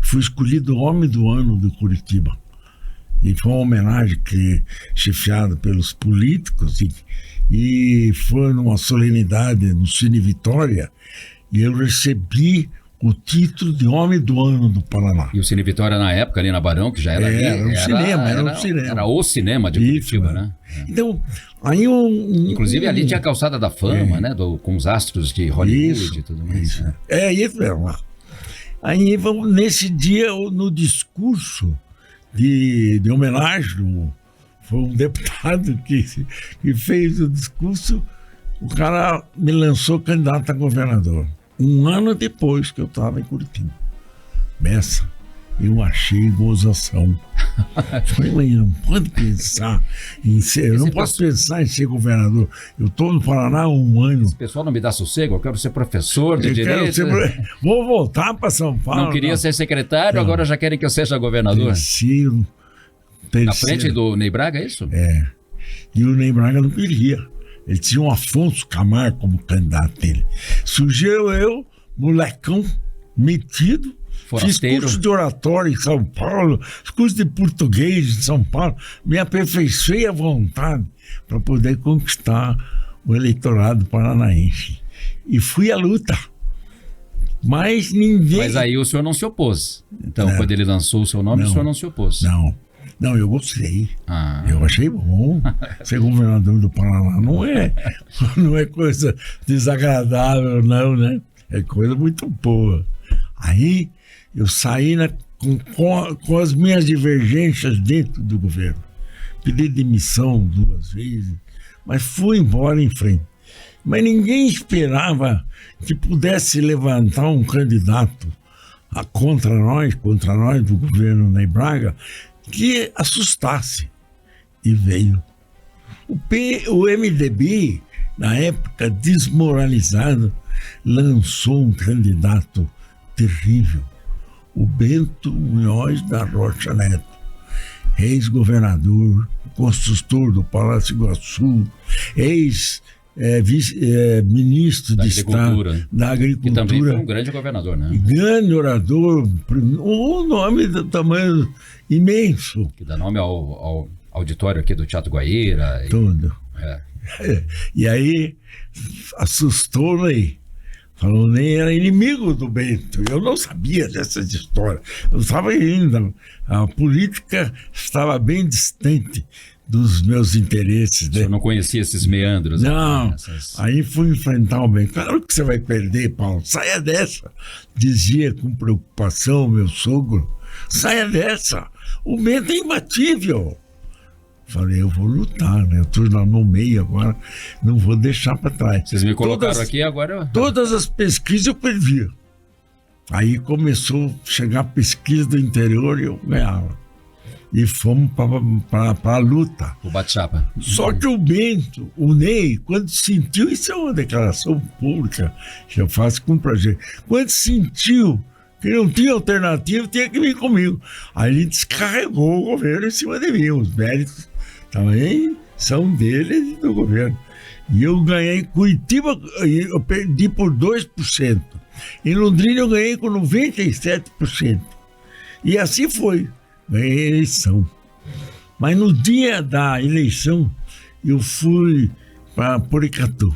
Speaker 3: fui escolhido Homem do Ano de Curitiba. E foi uma homenagem chefiada pelos políticos e foi numa solenidade no Cine Vitória e eu recebi o título de Homem do Ano do Paraná.
Speaker 2: E o Cine Vitória na época, ali na Barão, que já era
Speaker 3: era um cinema.
Speaker 2: Era o cinema de Curitiba, né?
Speaker 3: Então, aí
Speaker 2: inclusive ali tinha a Calçada da Fama, né? Com os astros de Hollywood e tudo mais.
Speaker 3: Isso. Isso mesmo. Aí, nesse dia, no discurso de homenagem, foi um deputado que fez o discurso, o cara me lançou candidato a governador. 1 ano depois que eu estava em Curitiba. Bessa, eu achei gozação. Falei, não pode pensar em ser, eu não posso pensar em ser governador. Eu estou no Paraná há 1 ano.
Speaker 2: Esse pessoal não me dá sossego, eu quero ser professor de direito.
Speaker 3: Vou voltar para São Paulo.
Speaker 2: Não queria ser secretário, agora já querem que eu seja governador.
Speaker 3: Terceiro.
Speaker 2: Na frente do Ney Braga, é isso?
Speaker 3: E o Ney Braga não queria. Ele tinha o Afonso Camargo como candidato dele. Surgiu eu, molecão, metido.
Speaker 2: Forasteiro.
Speaker 3: Fiz curso de oratório em São Paulo, curso de português em São Paulo. Me aperfeiçoei à vontade para poder conquistar o eleitorado paranaense. E fui à luta. Mas ninguém...
Speaker 2: Mas aí o senhor não se opôs. Então, quando ele lançou o seu nome, o senhor não se opôs.
Speaker 3: Não, eu gostei. Eu achei bom. Ser governador do Paraná não é coisa desagradável, não, né? É coisa muito boa. Aí eu saí com as minhas divergências dentro do governo. Pedi demissão 2 vezes, mas fui embora em frente. Mas ninguém esperava que pudesse levantar um candidato contra nós do governo Ney Braga, que assustasse. E veio. O MDB, na época desmoralizado, lançou um candidato terrível, o Bento Munhoz da Rocha Neto, ex-governador, construtor do Palácio Iguaçu, ex-ministro de Estado da Agricultura.
Speaker 2: Que também foi um grande governador, né?
Speaker 3: Grande orador, um nome do tamanho imenso.
Speaker 2: Que dá nome ao auditório aqui do Teatro Guaíra.
Speaker 3: Tudo. E aí, assustou o Ney. Falou, Ney era inimigo do Bento. Eu não sabia dessa história. Eu estava indo. A política estava bem distante dos meus interesses.
Speaker 2: Você não conhecia esses meandros?
Speaker 3: Não. Aí fui enfrentar o Bento. Claro que você vai perder, Paulo. Saia dessa. Dizia com preocupação o meu sogro. Saia dessa. O Bento é imbatível. Falei, eu vou lutar, né? Eu estou no meio agora, não vou deixar para trás.
Speaker 2: Vocês me colocaram aqui agora?
Speaker 3: Todas as pesquisas eu perdia. Aí começou a chegar pesquisa do interior e eu ganhava. E fomos para a luta.
Speaker 2: O bate-chapa.
Speaker 3: Só que o Bento, o Ney, quando sentiu, isso é uma declaração pública que eu faço com prazer, quando sentiu que não tinha alternativa, tinha que vir comigo. Aí ele descarregou o governo em cima de mim. Os méritos também são dele e do governo. E eu ganhei em Curitiba, eu perdi por 2%. Em Londrina eu ganhei com 97%. E assim foi. Ganhei a eleição. Mas no dia da eleição, eu fui para Porecatu.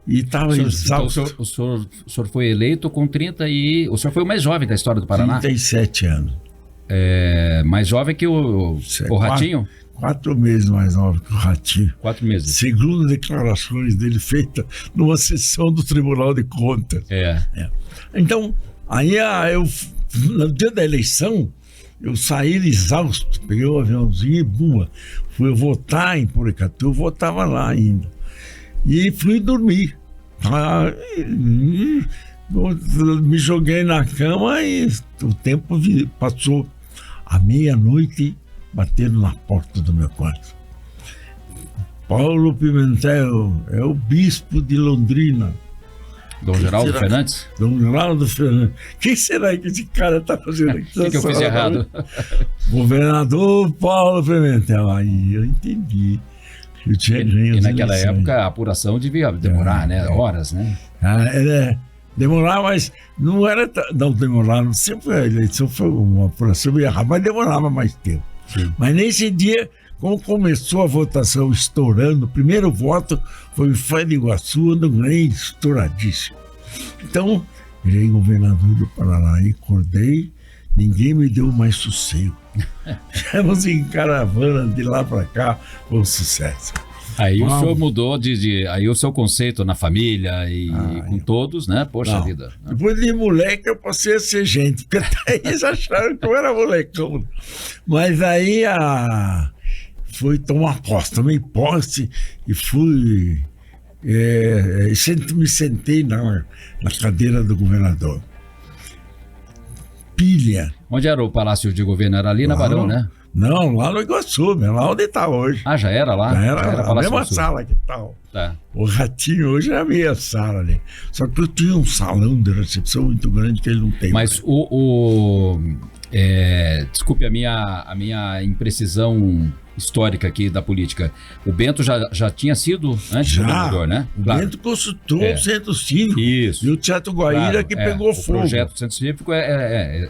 Speaker 3: E estava exausto.
Speaker 2: Então, o senhor foi eleito com 30 e... O senhor foi o mais jovem da história do Paraná?
Speaker 3: 37 anos.
Speaker 2: Mais jovem que o Ratinho?
Speaker 3: 4 meses mais novo que o Ratinho.
Speaker 2: 4 meses.
Speaker 3: Segundo declarações dele feitas numa sessão do Tribunal de Contas. Então, aí no dia da eleição, eu saí exausto, peguei o aviãozinho e bumba, fui votar em Porecatu, eu votava lá ainda. E fui dormir. Me joguei na cama e o tempo passou. À meia-noite, bateram na porta do meu quarto. Paulo Pimentel é o bispo de Londrina.
Speaker 2: Dom Geraldo Fernandes?
Speaker 3: Dom Geraldo Fernandes. O que será que esse cara está fazendo aqui?
Speaker 2: O que eu fiz errado? Governador
Speaker 3: Paulo Pimentel. Aí eu entendi. Eu tinha ganho
Speaker 2: e naquela época a apuração devia demorar, né? Horas, né?
Speaker 3: Demorar, mas não era... Não demorava, sempre a eleição foi uma apuração meio rápida, mas demorava mais tempo.
Speaker 2: Sim.
Speaker 3: Mas nesse dia, como começou a votação estourando, o primeiro voto foi em Foz do Iguaçu, onde eu ganhei estouradíssimo. Então, virei governador do Paraná e acordei, ninguém me deu mais sossego. Viemos em caravana de lá para cá, com sucesso.
Speaker 2: Aí o senhor mudou aí o seu conceito na família e com todos, né? Poxa vida.
Speaker 3: Depois de moleque eu passei a ser gente, porque até eles acharam que eu era molecão. Mas aí foi tomar posse, tomei posse e fui... me sentei na cadeira do governador. Pilha.
Speaker 2: Onde era o Palácio de Governo? Era ali na Barão, né?
Speaker 3: Não, lá no Iguaçu, lá onde está hoje.
Speaker 2: Já era lá?
Speaker 3: Já era a mesma
Speaker 2: Iguaçu.
Speaker 3: sala que tal.
Speaker 2: Tá.
Speaker 3: O Ratinho hoje é a minha sala ali. Só que eu tinha um salão de recepção muito grande que ele não tem.
Speaker 2: Mas desculpe a minha imprecisão histórica aqui da política. O Bento já tinha sido antes governador, né?
Speaker 3: O Bento consultou o Centro Cívico.
Speaker 2: Isso.
Speaker 3: E o Teatro Guaíra que pegou fogo.
Speaker 2: O projeto do Centro Cívico é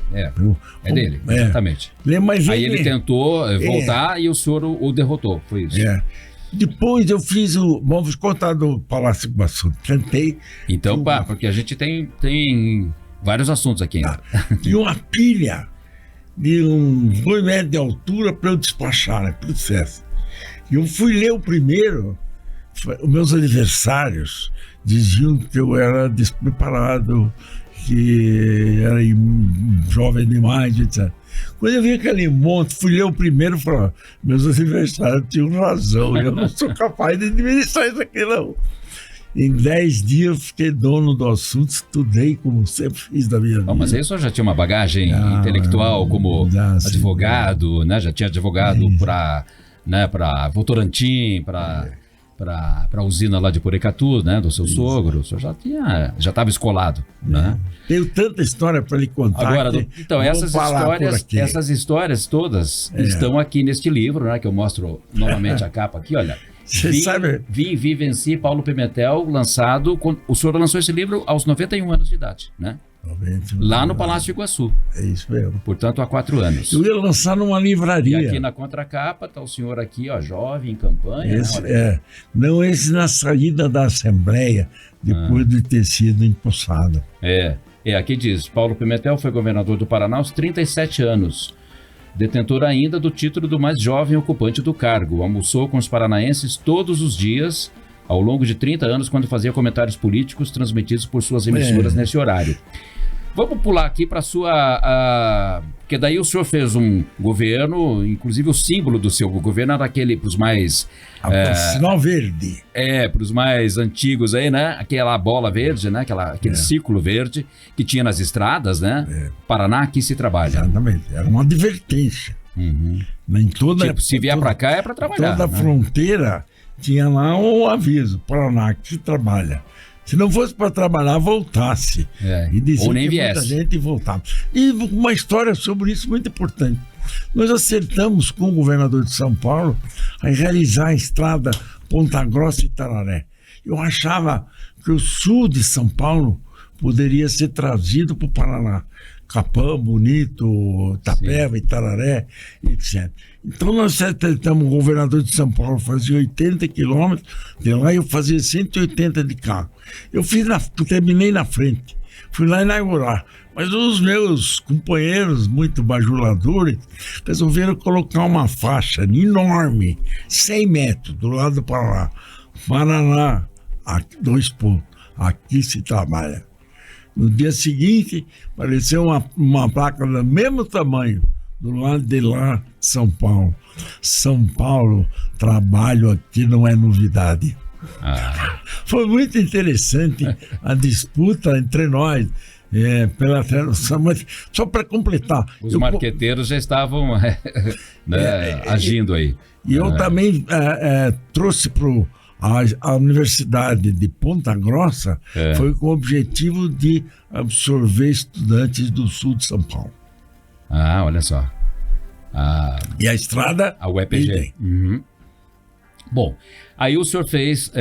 Speaker 2: dele, exatamente.
Speaker 3: Mas
Speaker 2: aí ele tentou voltar e o senhor o derrotou, foi isso.
Speaker 3: Depois eu fiz vamos contar do Palácio Iguaçu. Tentei.
Speaker 2: Então, porque a gente tem vários assuntos aqui ainda.
Speaker 3: E uma pilha de uns 2 metros de altura para eu despachar, né? Processo. E eu fui ler o primeiro, os meus adversários diziam que eu era despreparado, que era jovem demais, etc. Quando eu vi aquele monte, fui ler o primeiro e falei, meus adversários tinham razão, eu não sou capaz de administrar isso aqui não. Em 10 dias eu fiquei dono do assunto, estudei como sempre fiz da minha vida.
Speaker 2: Mas aí o senhor já tinha uma bagagem intelectual como advogado, né? Já tinha advogado para Votorantim, para a usina lá de Porecatu, né? Do seu sogro. O senhor já estava escolado, né?
Speaker 3: Tenho tanta história para lhe contar.
Speaker 2: Agora, então, essas histórias todas estão aqui neste livro, né? Que eu mostro novamente a capa aqui, olha. Vivenci Paulo Pimentel, lançado... O senhor lançou esse livro aos 91 anos de idade, né? 91 lá no Palácio Iguaçu.
Speaker 3: É isso mesmo.
Speaker 2: Portanto, há 4 anos.
Speaker 3: Eu ia lançar numa livraria.
Speaker 2: E aqui na contracapa está o senhor aqui, ó, jovem, em campanha.
Speaker 3: Esse na saída da Assembleia, depois de ter sido empossado.
Speaker 2: Aqui diz, Paulo Pimentel foi governador do Paraná aos 37 anos. Detentor ainda do título do mais jovem ocupante do cargo. Almoçou com os paranaenses todos os dias, ao longo de 30 anos, quando fazia comentários políticos transmitidos por suas emissoras nesse horário. Vamos pular aqui para a sua... Porque daí o senhor fez um governo, inclusive o símbolo do seu governo era aquele para os mais...
Speaker 3: sinal verde.
Speaker 2: Para os mais antigos aí, né? Aquela bola verde, né? Aquele círculo verde que tinha nas estradas, né? Paraná, aqui se trabalha.
Speaker 3: Exatamente. Era uma advertência. Em toda,
Speaker 2: se vier para cá é para trabalhar.
Speaker 3: Toda a fronteira tinha lá um aviso. Paraná, aqui se trabalha. Se não fosse para trabalhar, voltasse.
Speaker 2: E dizia ou nem que viesse.
Speaker 3: Muita gente voltava. E uma história sobre isso muito importante. Nós acertamos com o governador de São Paulo a realizar a estrada Ponta Grossa e Tararé. Eu achava que o sul de São Paulo poderia ser trazido para o Paraná. Capão, Bonito, Itapeva, Itararé, etc. Então nós acertamos, o governador de São Paulo fazia 80 quilômetros de lá e eu fazia 180 de carro. Eu terminei na frente, fui lá inaugurar. Mas os meus companheiros, muito bajuladores, resolveram colocar uma faixa enorme, 100 metros, do lado do Paraná. Paraná, aqui, 2 pontos, aqui se trabalha. No dia seguinte, apareceu uma placa do mesmo tamanho, do lado de lá, São Paulo. São Paulo, trabalho aqui não é novidade. Foi muito interessante a disputa entre nós. Pela tradução, mas só para completar.
Speaker 2: Os marqueteiros já estavam agindo aí.
Speaker 3: E eu também trouxe para a Universidade de Ponta Grossa, foi com o objetivo de absorver estudantes do sul de São Paulo.
Speaker 2: Olha só.
Speaker 3: E a estrada?
Speaker 2: A UEPG. Uhum. Bom, aí o senhor fez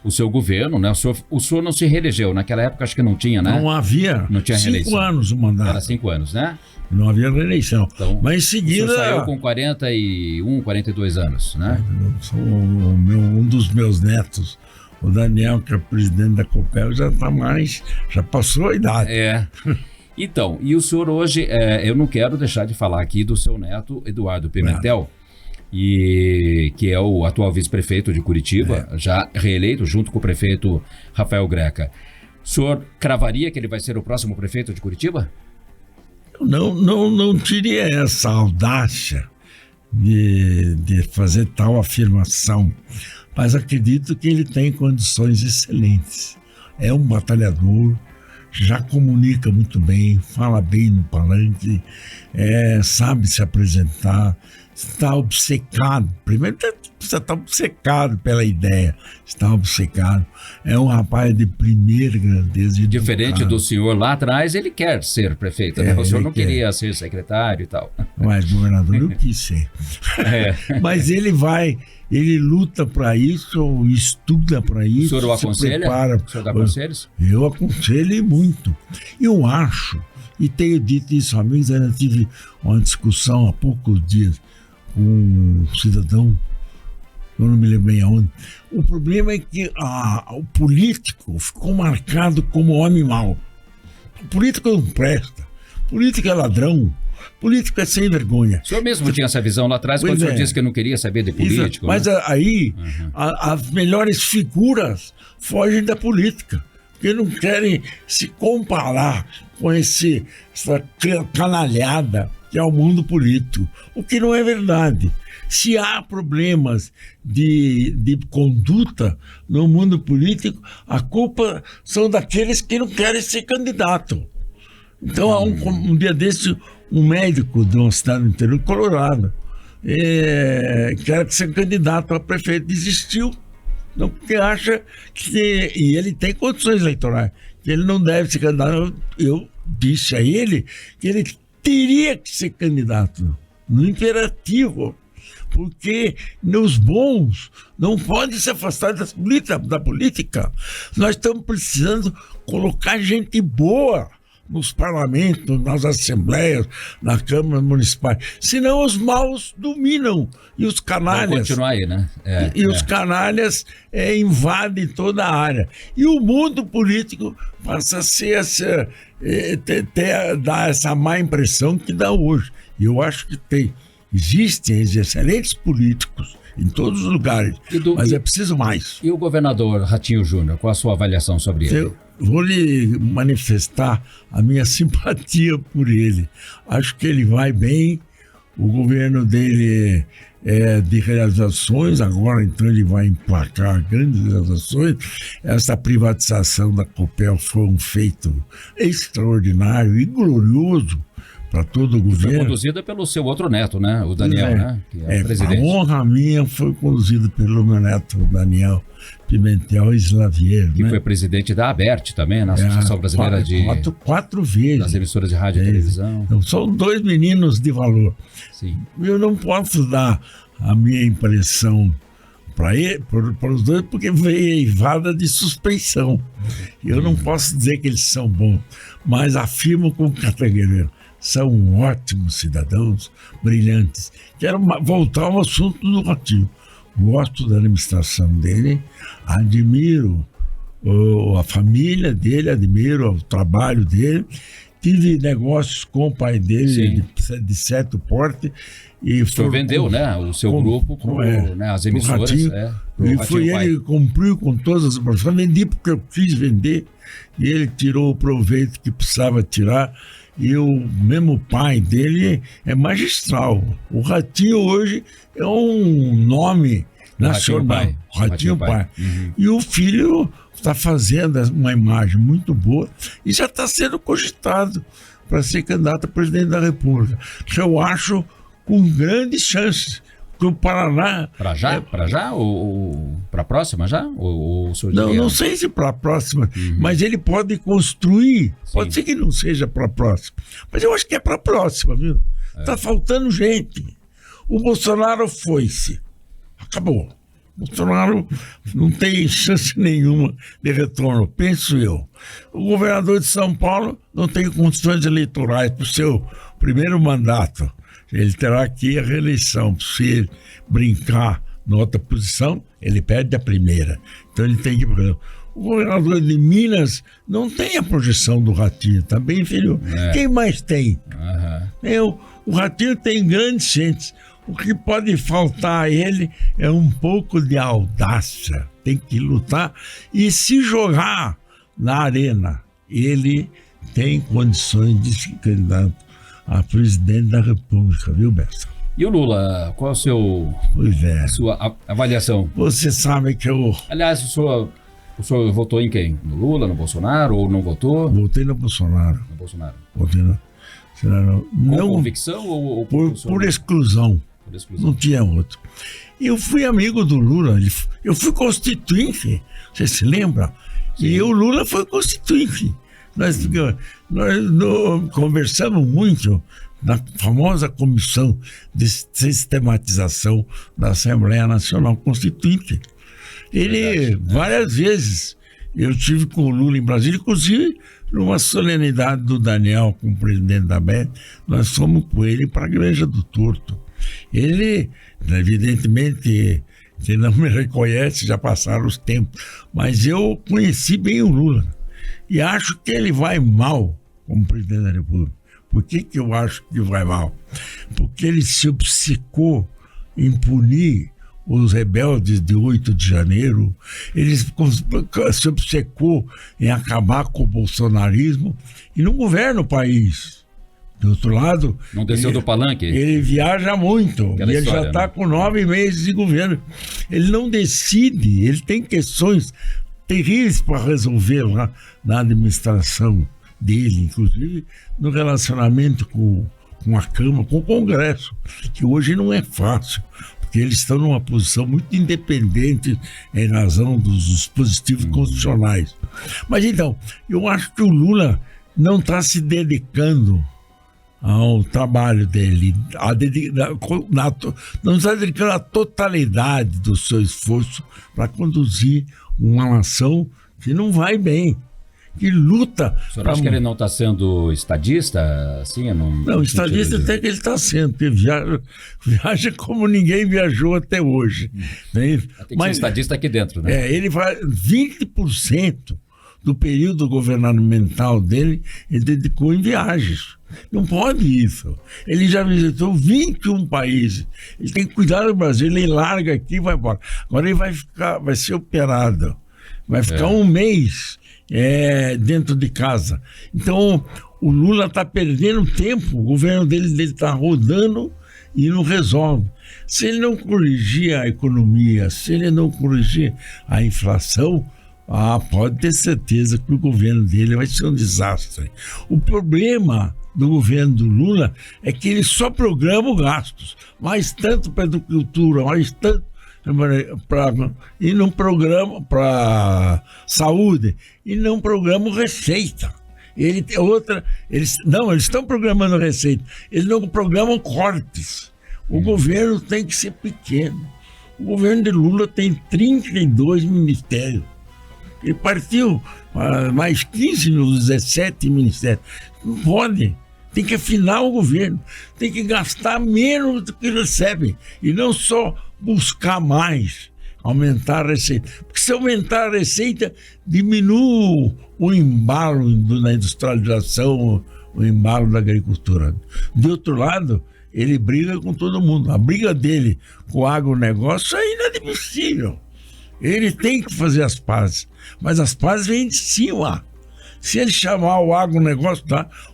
Speaker 2: o seu governo, né? O senhor não se reelegeu. Naquela época acho que não tinha, né?
Speaker 3: Não havia.
Speaker 2: Não tinha reeleição.
Speaker 3: 5 anos o mandato.
Speaker 2: Era 5 anos, né?
Speaker 3: Não havia reeleição.
Speaker 2: Então,
Speaker 3: mas em seguida...
Speaker 2: O senhor saiu com 41, 42 anos, né?
Speaker 3: Um dos meus netos, o Daniel, que é presidente da Copel, já passou a idade.
Speaker 2: Então, e o senhor hoje, eu não quero deixar de falar aqui do seu neto, Eduardo Pimentel, que é o atual vice-prefeito de Curitiba, já reeleito junto com o prefeito Rafael Greca. O senhor cravaria que ele vai ser o próximo prefeito de Curitiba?
Speaker 3: Não teria essa audácia de fazer tal afirmação, mas acredito que ele tem condições excelentes. É um batalhador, já comunica muito bem, fala bem no palanque, sabe se apresentar, está obcecado. Primeiro você está obcecado pela ideia, está obcecado. É um rapaz de primeira grandeza.
Speaker 2: Diferente do senhor lá atrás, ele quer ser prefeito, né? O senhor não queria ser secretário e tal.
Speaker 3: Mas governador eu quis ser. Mas ele luta para isso, estuda para isso.
Speaker 2: O senhor o aconselha? O senhor dá conselhos?
Speaker 3: Eu aconselho muito. Eu acho, e tenho dito isso a mim, eu tive uma discussão há poucos dias com um cidadão, eu não me lembro bem aonde. O problema é que o político ficou marcado como homem mau. O político não presta, o político é ladrão, o político é sem vergonha.
Speaker 2: O senhor mesmo tinha essa visão lá atrás, quando o senhor disse que não queria saber de político.
Speaker 3: Mas aí, as melhores figuras fogem da política, porque não querem se comparar com essa canalhada que é o mundo político, o que não é verdade. Se há problemas de conduta no mundo político, a culpa são daqueles que não querem ser candidato. Então, há um dia desse, um médico de uma cidade do interior, Colorado, que era ser candidato a prefeito, desistiu. Não, porque acha que... E ele tem condições eleitorais, que ele não deve ser candidato. Eu disse a ele que ele teria que ser candidato, no imperativo, porque os bons não podem se afastar da política. Nós estamos precisando colocar gente boa nos parlamentos, nas assembleias, na Câmara Municipal. Senão os maus dominam e os canalhas...
Speaker 2: Vão continuar aí, né?
Speaker 3: Os canalhas invadem toda a área. E o mundo político passa a ser dar essa má impressão que dá hoje. E eu acho que existem excelentes políticos em todos os lugares, mas é preciso mais.
Speaker 2: E o governador Ratinho Júnior, qual a sua avaliação sobre ele?
Speaker 3: Vou lhe manifestar a minha simpatia por ele. Acho que ele vai bem, o governo dele é de realizações, agora então ele vai emplacar grandes realizações. Essa privatização da Copel foi um feito extraordinário e glorioso, para todo o
Speaker 2: Foi
Speaker 3: governo.
Speaker 2: conduzida pelo seu outro neto, né? O Daniel, né? Que é o presidente.
Speaker 3: A honra minha foi conduzida pelo meu neto, Daniel Pimentel Slavier.
Speaker 2: Que
Speaker 3: né?
Speaker 2: foi presidente da ABERT também, na Associação Brasileira
Speaker 3: quatro vezes.
Speaker 2: das Emissoras de Rádio e Televisão.
Speaker 3: Então, são dois meninos de valor.
Speaker 2: Sim.
Speaker 3: Eu não posso dar a minha impressão para os dois, porque veio eivada de suspeição. Eu não posso dizer que eles são bons, mas afirmo com categoria. São ótimos cidadãos, brilhantes. Quero voltar ao assunto do Ratinho. Gosto da administração dele, admiro a família dele, admiro o trabalho dele. Tive negócios com o pai dele de certo porte. E
Speaker 2: o senhor vendeu, né? O seu grupo né, as emissoras.
Speaker 3: E foi ele que cumpriu com todas as obrigações. Vendi porque eu quis vender e ele tirou o proveito que precisava tirar. E o mesmo pai dele é magistral. O Ratinho hoje é um nome nacional. Ratinho Pai.
Speaker 2: Uhum.
Speaker 3: E o filho está fazendo uma imagem muito boa e já está sendo cogitado para ser candidato a presidente da República. Eu acho com grandes chances. Porque o Paraná...
Speaker 2: Para já? Para já? Ou para a próxima já? Ou
Speaker 3: não sei se para a próxima, mas ele pode construir.
Speaker 2: Sim.
Speaker 3: Pode ser que não seja para a próxima. Mas eu acho que é para a próxima, viu? Está faltando gente. O Bolsonaro foi-se. Acabou. O Bolsonaro não tem chance nenhuma de retorno, penso eu. O governador de São Paulo não tem condições eleitorais para o seu primeiro mandato. Ele terá que ir à reeleição. Se ele brincar na outra posição, ele perde a primeira. Então ele tem que... O governador de Minas não tem a projeção do Ratinho, tá bem, filho? Quem mais tem? O Ratinho tem grandes chances. O que pode faltar a ele é um pouco de audácia. Tem que lutar e se jogar na arena. Ele tem condições de ser candidato a presidente da República, viu, Bessa?
Speaker 2: E o Lula, qual a sua avaliação?
Speaker 3: Você sabe que eu...
Speaker 2: Aliás, o senhor votou em quem? No Lula, no Bolsonaro ou não votou?
Speaker 3: Votei no Bolsonaro.
Speaker 2: No Bolsonaro.
Speaker 3: Votei no...
Speaker 2: Com convicção ou
Speaker 3: por exclusão?
Speaker 2: Por exclusão.
Speaker 3: Não tinha outro. Eu fui amigo do Lula, eu fui constituinte, você se lembra?
Speaker 2: Sim.
Speaker 3: E o Lula foi constituinte. Nós conversamos muito na famosa comissão de sistematização da Assembleia Nacional Constituinte. Ele, várias vezes, eu estive com o Lula em Brasília, inclusive numa solenidade do Daniel com o presidente da BED, nós fomos com ele para a Igreja do Torto. Ele, evidentemente, ele não me reconhece, já passaram os tempos, mas eu conheci bem o Lula. E acho que ele vai mal como presidente da República. Por que eu acho que vai mal? Porque ele se obcecou em punir os rebeldes de 8 de janeiro, ele se obcecou em acabar com o bolsonarismo e não governa o país. Do outro lado...
Speaker 2: Não desceu do palanque?
Speaker 3: Ele viaja muito.
Speaker 2: Aquela
Speaker 3: e ele
Speaker 2: história,
Speaker 3: já está
Speaker 2: né?
Speaker 3: com 9 meses de governo. Ele não decide, ele tem questões terríveis para resolver lá na administração dele, inclusive no relacionamento com a Câmara, com o Congresso, que hoje não é fácil, porque eles estão numa posição muito independente em razão dos dispositivos constitucionais. Mas então, eu acho que o Lula não está se dedicando ao trabalho dele, não está dedicando a totalidade do seu esforço para conduzir uma nação que não vai bem, que luta.
Speaker 2: O senhor acha que ele não está sendo estadista? Assim,
Speaker 3: não, estadista até que ele está sendo, porque viaja como ninguém viajou até hoje.
Speaker 2: Tem que ser estadista aqui dentro, né?
Speaker 3: Ele vai 20% do período governamental dele, ele dedicou em viagens. Não pode isso. Ele já visitou 21 países. Ele tem que cuidar do Brasil. Ele larga aqui e vai embora. Agora ele vai ser operado. Vai ficar um mês dentro de casa. Então, o Lula está perdendo tempo. O governo dele está rodando e não resolve. Se ele não corrigir a economia, se ele não corrigir a inflação, pode ter certeza que o governo dele vai ser um desastre. O problema do governo do Lula é que ele só programa gastos, mais tanto para agricultura, mais tanto e não programa para saúde, e não programa receita. Eles estão programando receita, eles não programam cortes. O governo tem que ser pequeno. O governo de Lula tem 32 ministérios. Ele partiu mais 15 nos 17 ministérios. Não pode. Tem que afinar o governo. Tem que gastar menos do que recebe. E não só buscar mais, aumentar a receita. Porque se aumentar a receita, diminui o embalo na industrialização, o embalo da agricultura. De outro lado, ele briga com todo mundo. A briga dele com o agronegócio é inadmissível. Ele tem que fazer as pazes, mas as pazes vêm de cima. Se ele chamar o agronegócio,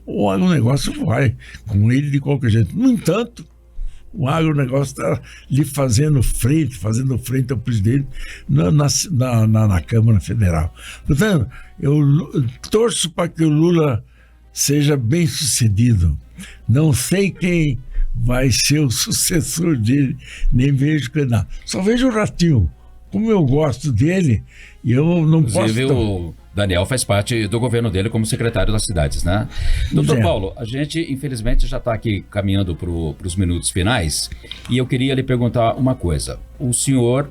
Speaker 3: o agronegócio vai com ele de qualquer jeito. No entanto, o agronegócio está lhe fazendo frente ao presidente na Câmara Federal. Portanto, eu torço para que o Lula seja bem sucedido. Não sei quem vai ser o sucessor dele, nem vejo candidato. Só vejo o Ratinho. Como eu gosto dele, eu não posso...
Speaker 2: Inclusive, o Daniel faz parte do governo dele como secretário das cidades, né? Doutor Paulo, a gente, infelizmente, já está aqui caminhando para os minutos finais, e eu queria lhe perguntar uma coisa. O senhor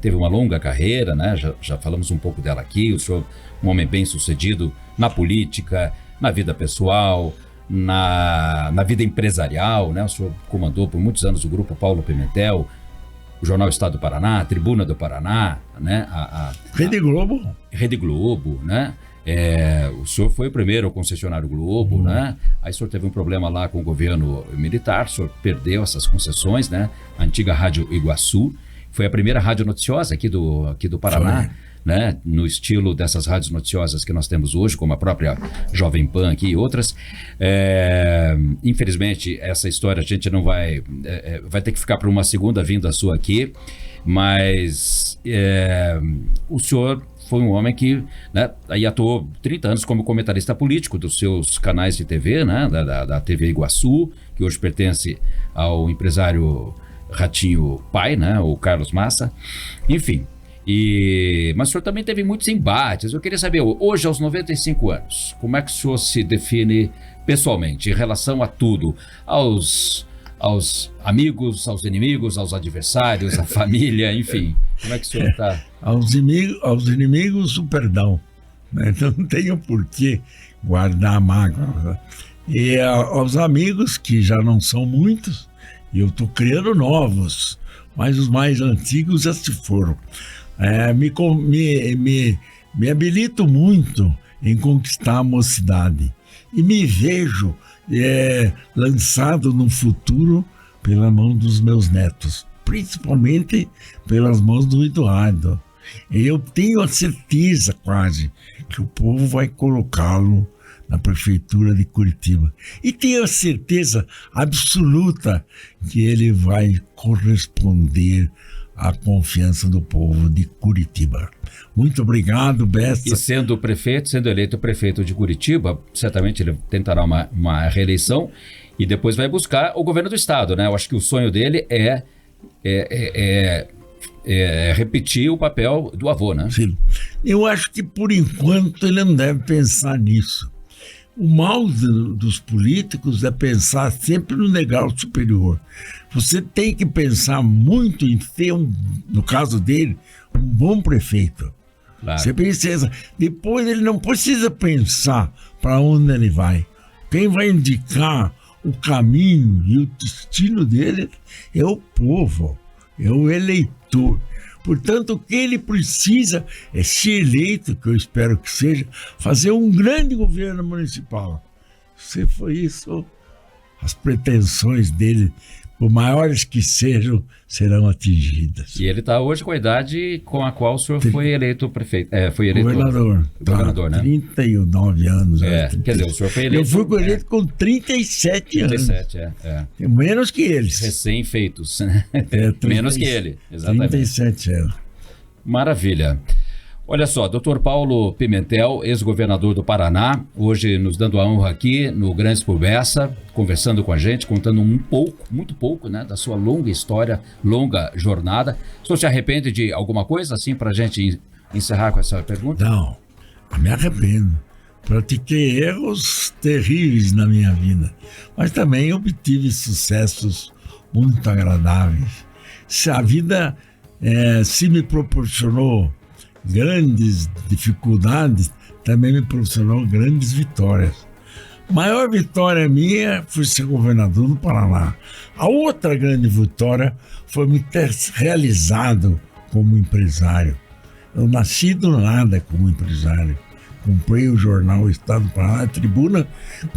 Speaker 2: teve uma longa carreira, né? Já falamos um pouco dela aqui. O senhor um homem bem-sucedido na política, na vida pessoal, na vida empresarial, né? O senhor comandou por muitos anos o Grupo Paulo Pimentel, o Jornal Estado do Paraná, a Tribuna do Paraná, né?
Speaker 3: Rede Globo.
Speaker 2: Rede Globo, né? O senhor foi o primeiro concessionário Globo, né? Aí o senhor teve um problema lá com o governo militar, o senhor perdeu essas concessões, né? A antiga Rádio Iguaçu, foi a primeira rádio noticiosa aqui do Paraná, né? No estilo dessas rádios noticiosas que nós temos hoje, como a própria Jovem Pan aqui e outras. Infelizmente, essa história a gente não vai ter que ficar para uma segunda vinda sua aqui, mas o senhor foi um homem que, né, aí atuou 30 anos como comentarista político dos seus canais de TV, né, da TV Iguaçu, que hoje pertence ao empresário Ratinho pai, né, o Carlos Massa, enfim. Mas o senhor também teve muitos embates. Eu queria saber, hoje aos 95 anos, como é que o senhor se define pessoalmente em relação a tudo, aos amigos, aos inimigos, aos adversários, à família, enfim, como é que o senhor está?
Speaker 3: Aos inimigos, o perdão, né? Então não tenho por que guardar mágoa. E aos amigos, que já não são muitos, eu estou criando novos, mas os mais antigos já se foram. Me habilito muito em conquistar a mocidade e me vejo lançado no futuro pela mão dos meus netos, principalmente pelas mãos do Eduardo. Eu tenho a certeza quase que o povo vai colocá-lo na prefeitura de Curitiba, e tenho a certeza absoluta que ele vai corresponder a confiança do povo de Curitiba. Muito obrigado, Bessa.
Speaker 2: E sendo eleito prefeito de Curitiba, certamente ele tentará uma reeleição e depois vai buscar o governo do estado, né? Eu acho que o sonho dele é repetir o papel do avô, né?
Speaker 3: Sim. Eu acho que por enquanto ele não deve pensar nisso. O mal dos políticos é pensar sempre no degrau superior. Você tem que pensar muito em ter, no caso dele, um bom prefeito. Claro. Você precisa. Depois ele não precisa pensar para onde ele vai. Quem vai indicar o caminho e o destino dele é o povo, é o eleitor. Portanto, o que ele precisa é ser eleito, que eu espero que seja, fazer um grande governo municipal. Se for isso, as pretensões dele, por maiores que sejam, serão atingidas.
Speaker 2: E ele está hoje com a idade com a qual o senhor foi eleito prefeito. Foi eleito
Speaker 3: governador, né? 39 anos.
Speaker 2: Quer dizer, o senhor foi eleito...
Speaker 3: Eu fui eleito com 37 anos.
Speaker 2: 37,
Speaker 3: Menos que eles.
Speaker 2: Recém-feitos, né? Menos que ele, exatamente.
Speaker 3: 37 anos.
Speaker 2: Maravilha. Olha só, Dr. Paulo Pimentel, ex-governador do Paraná, hoje nos dando a honra aqui no Grandes por Bessa, conversando com a gente, contando muito pouco, né, da sua longa história, longa jornada. O senhor se arrepende de alguma coisa, assim, para a gente encerrar com essa pergunta?
Speaker 3: Não, me arrependo. Pratiquei erros terríveis na minha vida, mas também obtive sucessos muito agradáveis. Se a vida se me proporcionou grandes dificuldades, também me proporcionou grandes vitórias. A maior vitória minha foi ser governador do Paraná. A outra grande vitória foi me ter realizado como empresário. Eu nasci do nada como empresário. Comprei o jornal Estado do Paraná, a Tribuna,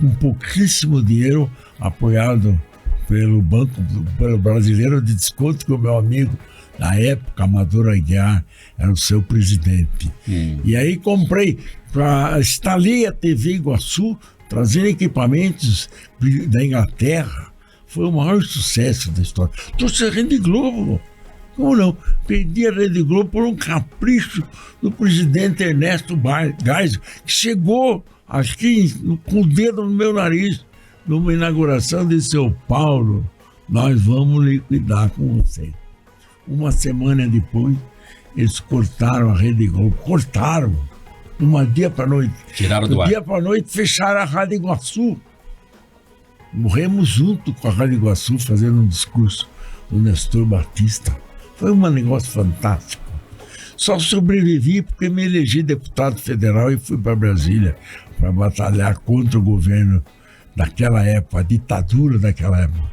Speaker 3: com pouquíssimo dinheiro, apoiado pelo Brasileiro de Desconto, que o meu amigo, na época, Amador Aguiar, era o seu presidente. E aí comprei, instalei a TV Iguaçu, trazendo equipamentos da Inglaterra. Foi o maior sucesso da história. Trouxe a Rede Globo. Como não? Perdi a Rede Globo por um capricho do presidente Ernesto Geisel, que chegou aqui com o dedo no meu nariz, numa inauguração de São Paulo. Nós vamos liquidar com você. Uma semana depois, eles cortaram a Rede Globo. Cortaram. De dia para noite.
Speaker 2: Tiraram do ar.
Speaker 3: De dia para noite, fecharam a Rádio Iguaçu. Morremos junto com a Rádio Iguaçu, fazendo um discurso do Nestor Batista. Foi um negócio fantástico. Só sobrevivi porque me elegi deputado federal e fui para Brasília para batalhar contra o governo daquela época, a ditadura daquela época.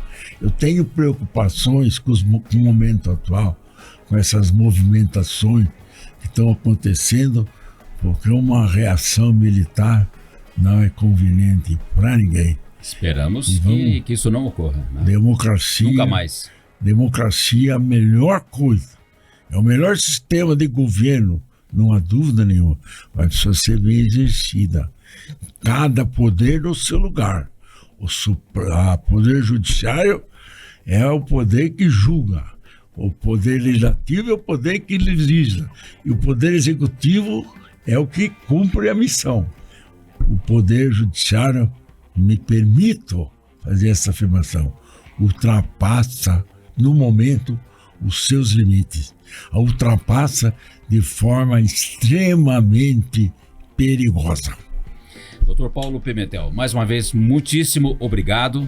Speaker 3: Eu tenho preocupações com o momento atual, com essas movimentações que estão acontecendo, porque uma reação militar não é conveniente para ninguém.
Speaker 2: Esperamos que isso não ocorra. Né?
Speaker 3: Democracia.
Speaker 2: Nunca mais.
Speaker 3: Democracia é a melhor coisa. É o melhor sistema de governo, não há dúvida nenhuma. Mas precisa ser bem exercida. Cada poder no seu lugar. O poder judiciário é o poder que julga. O poder legislativo é o poder que legisla. E o poder executivo é o que cumpre a missão. O poder judiciário, me permito fazer essa afirmação, ultrapassa no momento os seus limites. Ultrapassa de forma extremamente perigosa.
Speaker 2: Dr. Paulo Pimentel, mais uma vez, muitíssimo obrigado.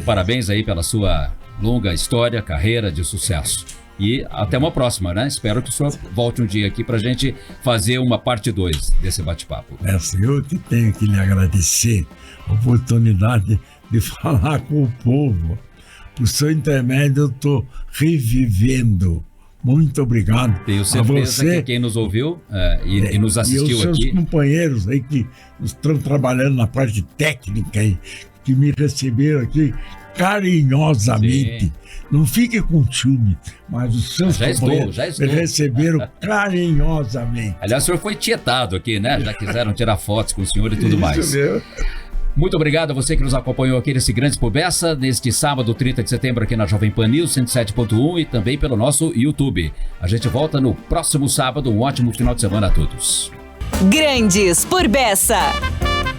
Speaker 2: Parabéns aí pela sua longa história, carreira de sucesso. E até uma próxima, né? Espero que o senhor volte um dia aqui para a gente fazer uma parte 2 desse bate-papo.
Speaker 3: Eu que tenho que lhe agradecer a oportunidade de falar com o povo. Por seu intermédio, eu estou revivendo. Muito obrigado.
Speaker 2: Tenho certeza que quem nos ouviu e nos assistiu
Speaker 3: aqui. E os seus companheiros aí que estão trabalhando na parte técnica aí, que me receberam aqui carinhosamente. Sim. Não fique com ciúme, mas os seus companheiros me receberam carinhosamente.
Speaker 2: Aliás, o senhor foi tietado aqui, né? Já quiseram tirar fotos com o senhor e tudo mais.
Speaker 3: Mesmo.
Speaker 2: Muito obrigado a você que nos acompanhou aqui nesse Grandes por Bessa, neste sábado, 30 de setembro, aqui na Jovem Pan News 107.1 e também pelo nosso YouTube. A gente volta no próximo sábado. Um ótimo final de semana a todos.
Speaker 1: Grandes por Bessa.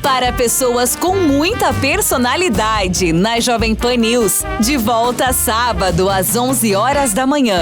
Speaker 1: Para pessoas com muita personalidade, na Jovem Pan News. De volta sábado, às 11 horas da manhã.